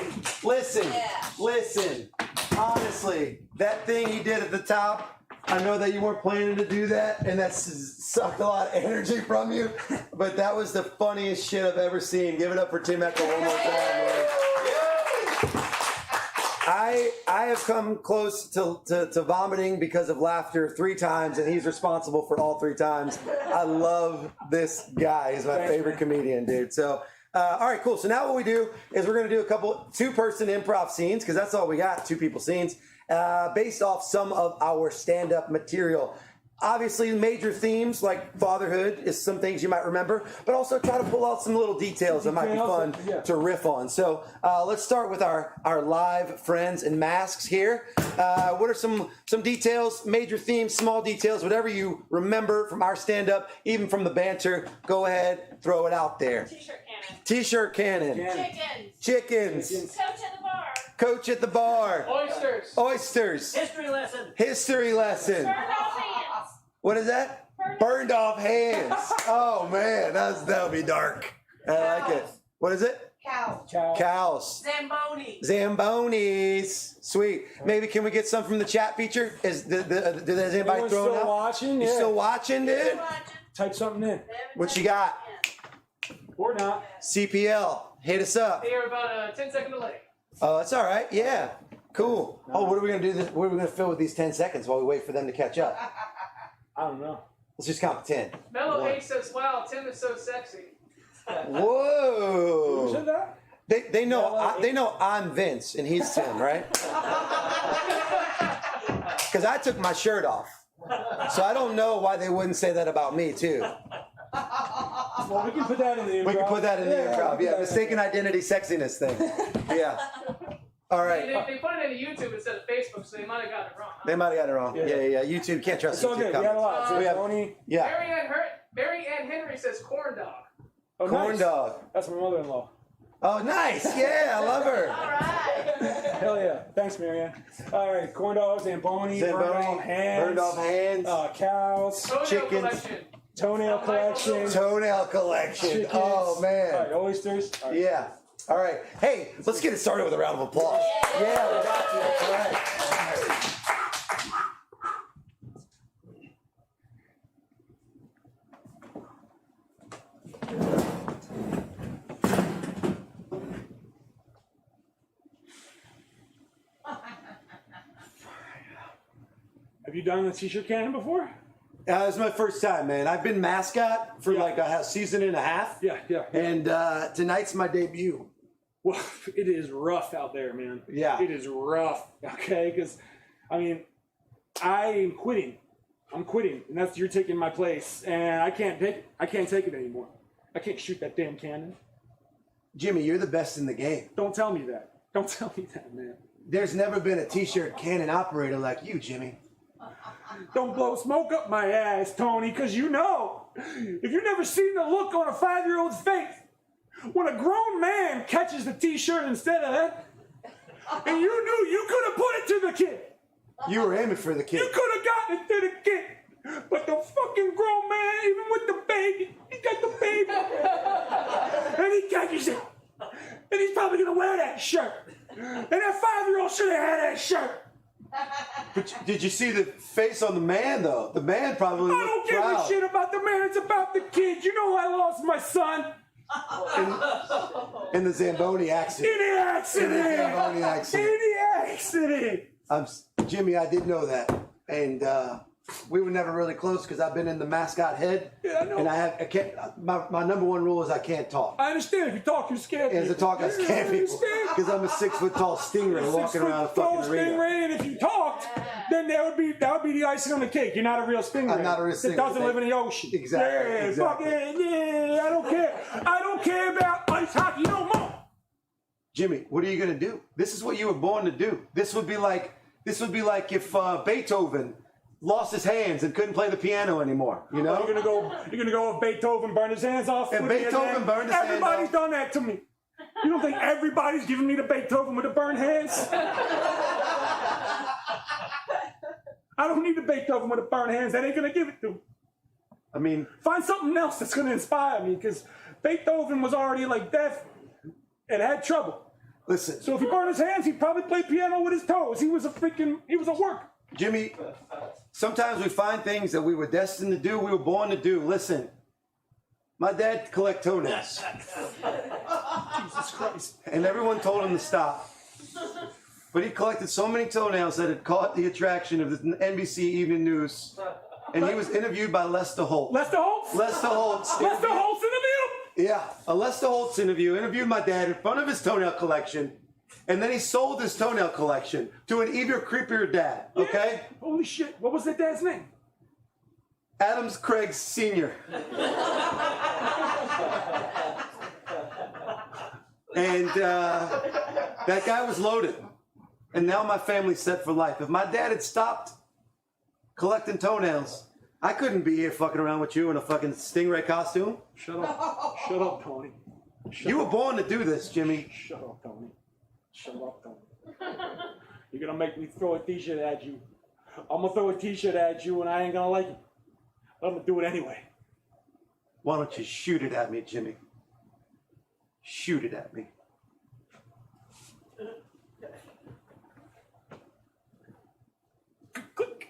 Listen. Honestly, that thing he did at the top, I know that you weren't planning to do that, and that sucked a lot of energy from you, but that was the funniest shit I've ever seen. Give it up for Tim Heckle one more time, man. I have come close to vomiting because of laughter 3 times, and he's responsible for all 3 times. I love this guy. He's my favorite comedian, dude. So, all right, cool. So now what we do is we're going to do a couple 2-person improv scenes, because that's all we got, 2 people scenes, based off some of our stand-up material. Obviously, major themes like fatherhood is some things you might remember, but also try to pull out some little details that might be fun to riff on. So let's start with our live friends in masks here. What are some details, major themes, small details, whatever you remember from our stand-up, even from the banter, go ahead, throw it out there. T-shirt cannon. Chickens. Coach at the bar. Oysters. History lesson. What is that? Burned off hands. Oh man, that would be dark. I like it. What is it? Cows. Zambonis. Sweet. Maybe can we get some from the chat feature? Is anybody throwing out? Watching? You Yeah. still watching, dude? Type something in. What you got? Or not. CPL. Hit us up. They are about a 10-second delay. Oh, that's all right. Yeah. Cool. Oh, what are we gonna do? What are we gonna fill with these 10 seconds while we wait for them to catch up? I don't know. Let's just count to 10. Mellow H says, "Wow, Tim is so sexy." Whoa. Who said that? They know I'm Vince and he's Tim, right? Because I took my shirt off, so I don't know why they wouldn't say that about me too. Well, we can put that in the improv. We can put that in the improv. Yeah, mistaken identity sexiness thing. Yeah. All right. They put it into YouTube instead of Facebook, so they might have gotten it wrong. Huh? They might have got it wrong. Yeah. YouTube, can't trust It's all YouTube good. We had a lot. comments. Yeah. Mary Ann Henry says corn dog. Oh, Corn nice. dog. That's my mother-in-law. Oh, nice. Yeah, I love her. Hell yeah. Thanks, Marianne. All right, corn dogs, Zamboni, burned off hands. Cows. Chickens. Toenail collection. Toenail collection. Chickens. Oh, man. All right, oysters. All right. Yeah. All right. Hey, let's get it started with a round of applause. Yeah, we got to. That's right. Have you done the t-shirt cannon before? It's my first time, man. I've been mascot for like a season and a half. Yeah. And tonight's my debut. Well, it is rough out there, man. Yeah. It is rough, okay? Because, I mean, I'm quitting. And you're taking my place. And I can't take it anymore. I can't shoot that damn cannon. Jimmy, you're the best in the game. Don't tell me that. Don't tell me that, man. There's never been a t-shirt cannon operator like you, Jimmy. Don't blow smoke up my ass, Tony, because you know. If you've never seen the look on a 5-year-old's face when a grown man catches the t-shirt instead of that, and you knew you could have put it to the kid. You were aiming for the kid. You could have gotten it to the kid. But the fucking grown man, even with the baby, he got the baby. And he catches it. And he's probably going to wear that shirt. And that 5-year-old should have had that shirt. But did you see the face on the man, though? The man probably I looked don't give proud. a shit about the man. It's about the kid. You know I lost my son. In the Zamboni accident. In the accident. In the Zamboni accident. In the accident. Jimmy, I did know that. And we were never really close because I've been in the mascot head. Yeah, I know. And I can't, my number one rule is I can't talk. I understand. If you talk, you're scared. As a talk, I scare people. Because I'm a 6-foot-tall stingray walking around a fucking arena. Stingray, and if you talked, then that would be the icing on the cake. You're not a real stingray. I'm not a real stingray. It doesn't live in the ocean. Exactly. Yeah, exactly. Yeah, I don't care. I don't care about ice hockey no more. Jimmy, what are you gonna do? This is what you were born to do. This would be like if Beethoven lost his hands and couldn't play the piano anymore. You know? You're gonna go with Beethoven, burn his hands off. And Beethoven burned his hands off. Everybody's done that to me. You don't think everybody's giving me the Beethoven with the burned hands? I don't need the Beethoven with the burned hands. That ain't gonna give it to me. I mean, Find something else that's gonna inspire me, because Beethoven was already like deaf and had trouble. listen, So if he burned his hands, he'd probably play piano with his toes. He was a worker. Jimmy, sometimes we find things that we were destined to do, we were born to do. Listen, my dad collect toenails, Jesus Christ. and everyone told him to stop. But he collected so many toenails that it caught the attraction of the NBC Evening News, and he was interviewed by Lester Holt. Lester Holtz? Lester Holtz. Lester Holtz interview? Yeah, a Lester Holtz interviewed my dad in front of his toenail collection, and then he sold his toenail collection to an even creepier dad, okay? Yeah. Holy shit. What was that dad's name? Adams Craig Sr. And that guy was loaded. And now my family's set for life. If my dad had stopped collecting toenails, I couldn't be here fucking around with you in a fucking stingray costume. Shut up. Shut up, Tony. You were born to do this, Jimmy. Shut up, Tony. Shut up, Tony. You're gonna make me throw a t-shirt at you. I'm gonna throw a t-shirt at you and I ain't gonna like it. But I'm gonna do it anyway. Why don't you shoot it at me, Jimmy? Shoot it at me. Click.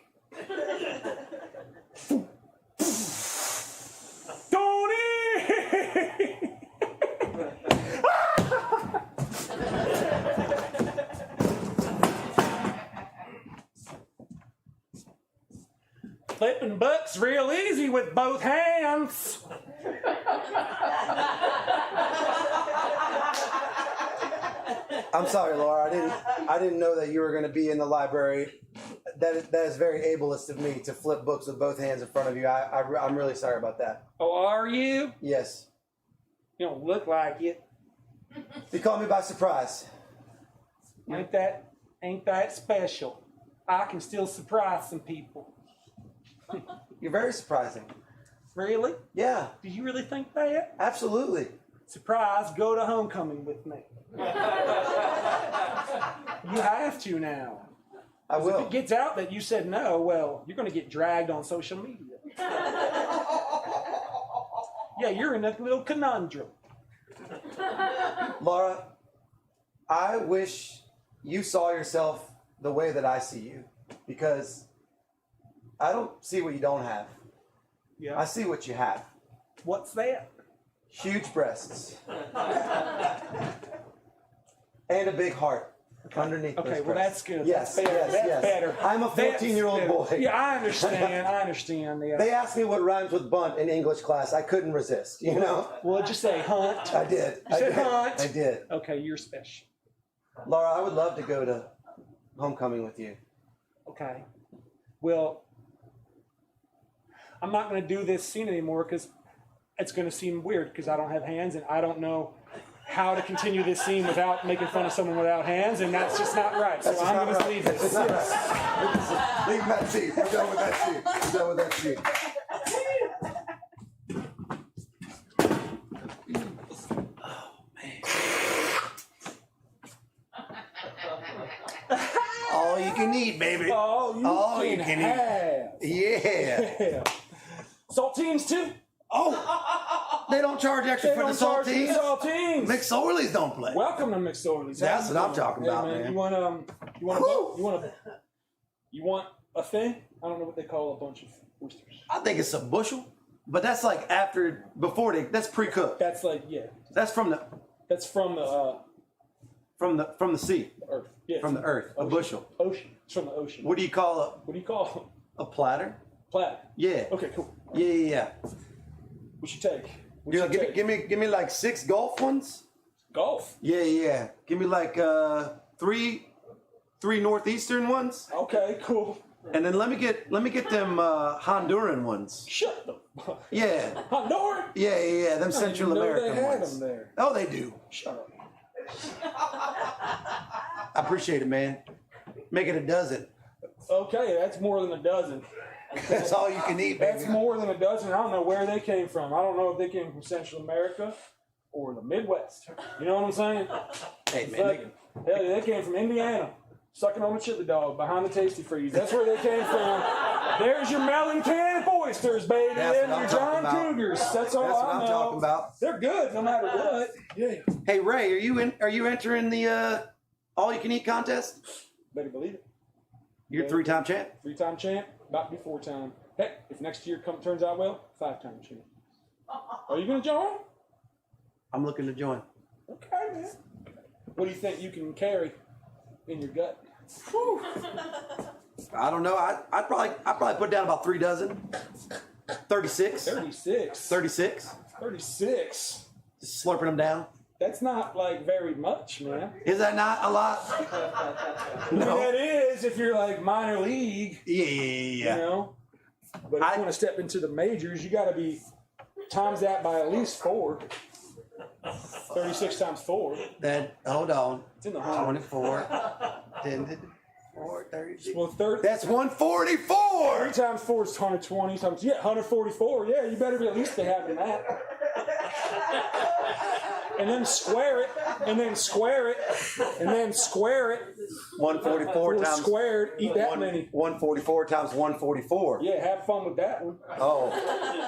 Tony! Flipping bucks real easy with both hands. I'm sorry, Laura. I didn't know that you were going to be in the library. That is very ableist of me to flip books with both hands in front of you. I'm really sorry about that. Oh, are you? Yes. You don't look like it. You caught me by surprise. Ain't that special? I can still surprise some people. You're very surprising. Really? Yeah, Do you really think that? absolutely. Surprise, go to homecoming with me. You have to now. I If will. it gets out that you said no, well, you're going to get dragged on social media. Yeah, you're in a little conundrum. Laura, I wish you saw yourself the way that I see you, because I don't see what you don't have. Yeah. I see what you have. What's that? Huge breasts. And a big heart underneath those Okay, well, breasts. that's good. Yes, That's better. yes, That's yes. better. I'm a That's 14-year-old better. boy. Yeah, I understand. Yeah. They asked me what rhymes with bunt in English class. I couldn't resist, you know? What'd you say, hunt? I did. You said hunt? I did. Okay, you're special. Laura, I would love to go to homecoming with you. Okay. Well, I'm not going to do this scene anymore because it's going to seem weird because I don't have hands and I don't know how to continue this scene without making fun of someone without hands, and that's just not right. So I'm going to leave this. It's not right. Leave that scene. We're done with that scene. We're done with that scene. All you can eat, baby. All you can have. Yeah. Yeah. Saltines too. Oh, they don't charge extra They for the don't charge you saltines. saltines. McSorley's don't play. Welcome to McSorley's. That's what I'm talking about, Hey, man. You want a thing? I don't know what they call a bunch of oysters. I think it's a bushel, but that's like that's pre-cooked. That's like That's from the sea, earth. Yeah, from the earth. A ocean. bushel. Ocean. It's from the ocean. What do you call What do you call a platter? plat? Yeah. Okay, cool. Yeah. What you take? What You you know, take? give me like 6 golf ones. Golf. Yeah. Give me like 3 northeastern ones, Okay, cool. and then let me get them Honduran ones. Shut the fuck. Yeah. Honduran. Yeah. Them Central know American they had ones. them there. Oh, they do. Shut up. I appreciate it, man. Make it a dozen. Okay, that's more than a dozen. That's all you can eat, baby. That's more than a dozen. I don't know where they came from. I don't know if they came from Central America or the Midwest. You know what I'm saying? Hey, It's man. like, hell yeah, they came from Indiana, sucking on the chili dog behind the Tasty Freeze. That's where they came from. There's your melon can of oysters, baby. That's There's what your I'm John talking about. Cougars. That's all That's what I I'm know. talking about. They're good no matter what. Yeah. Hey, Ray, are you entering the all you can eat contest? Better believe it. You're Yeah. 3-time champ. 3-time champ, about to be 4-time. Heck, if next year turns out well, 5-time champ. Are you going to join? I'm looking to join. Okay, man. What do you think you can carry in your gut? I don't know. I'd probably put down about 3 dozen. 36. 36. 36. 36. Just slurping them down. That's not like very much, man. Is that not a lot? I mean, that is if you're like minor league, Yeah. you know. But if you want to step into the majors, you got to be times that by at least 4. 36 times 4. Then hold on. It's in the 100. 24. 4, 36. Well, That's 144. 3 times 4 is 120 times 144. Yeah, you better be at least having that. And then square it, and then square it, and then square it. 144 Four times squared. Eat that many. 144 times 144. Yeah, have fun with that one. Oh,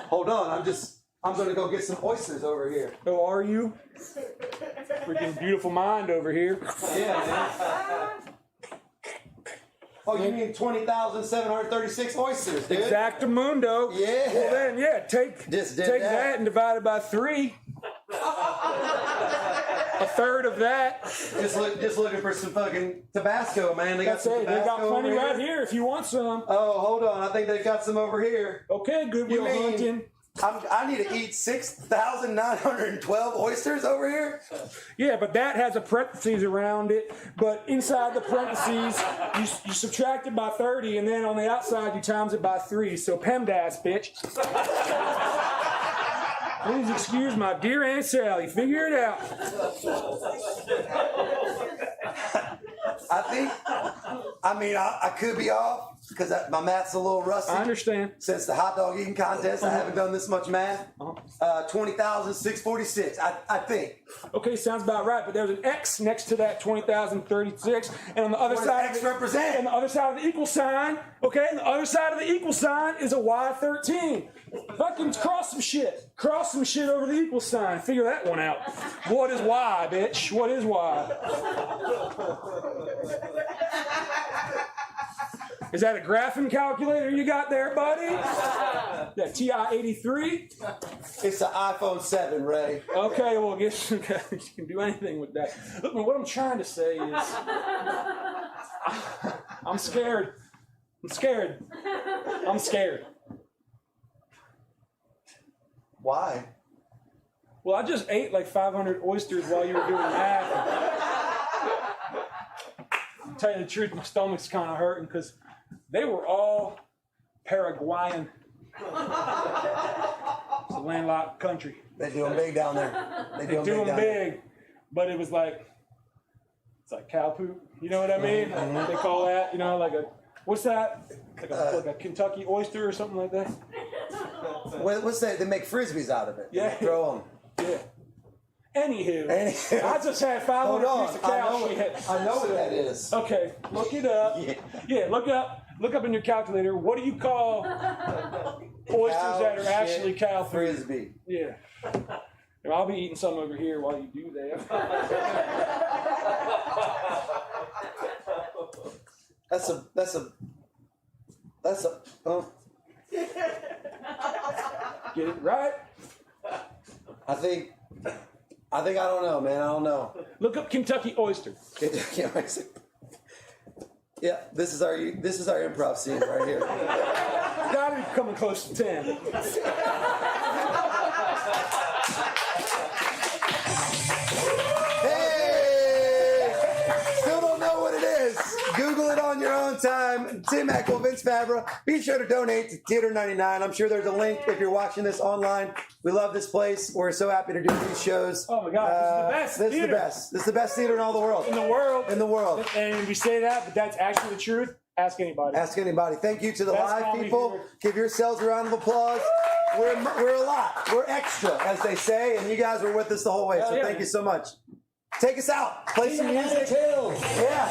hold on. I'm gonna go get some oysters over here. Oh, are you? Freaking beautiful mind over here. Yeah, man. Oh, you mean 20,736 oysters, dude? Exactamundo. Yeah. Well then, yeah, take Just did that. that. And divide it by 3. A third of that. Just looking for some fucking Tabasco, man. They got That's some it. They Tabasco got plenty over right here if you want some. Oh, hold on. I think they got some over here. Okay, Goodwill You mean- Hunting. I need to eat 6,912 oysters over here? Yeah, but that has a parentheses around it. But inside the parentheses, you subtract it by 30, and then on the outside, you times it by 3. So PEMDAS, bitch. Please excuse my dear Aunt Sally. Figure it out. I could be off because my math's a little rusty. I understand. Since the hot dog eating contest, I haven't done this much math. 20,646, I think. Okay, sounds about right. But there's an X next to that 20,036, and on the other What side does X of represent? and the other side of the equal sign. Okay, and the other side of the equal sign is a Y13. Fucking cross some shit. Cross some shit over the equal sign. Figure that one out. What is Y, bitch? What is Y? Is that a graphing calculator you got there, buddy? That TI-83? It's the iPhone 7, Ray. Okay, well, guess you can do anything with that. Look, man, what I'm trying to say is, I'm scared. I'm scared. I'm scared. Why? Well, I just ate like 500 oysters while you were doing math. To tell you the truth, my stomach's kind of hurting because they were all Paraguayan. It's a landlocked country. They're doing big down there. They're doing big, but it was like, it's like cow poop. You know what I mean? They call that, like a, what's that? Like a Kentucky oyster or something like that? What's that? They make frisbees out of it. Yeah. Throw them. Yeah. Anywho, Anywho. I just had 500 pieces of cow shit. I know what that is. Okay, look it up. Yeah, look up in your calculator. What do you call oysters that are actually cow food? Frisbee. Yeah. And I'll be eating some over here while you do that. That's a. Get it right? I don't know, man. I don't know. Look up Kentucky oyster. Yeah, this is our improv scene right here. Gotta be coming close to 10. Hey! Still don't know what it is. Google it on your own time. Tim Eckel, Vince Fabra. Be sure to donate to T99. I'm sure there's a link if you're watching this online. We love this place. We're so happy to do these shows. Oh my God, this is the best This is the theater. best. This is the best theater in all the world. In the world. In the world. And we say that, but that's actually the truth. Ask anybody. Ask anybody. Thank you to the Best live comedy people. theater. Give yourselves a round of applause. we're a lot. We're extra, as they say, and you guys were with us the whole way. So yeah, thank you so much. Take us out. Play some T99 music. Chill. Yeah.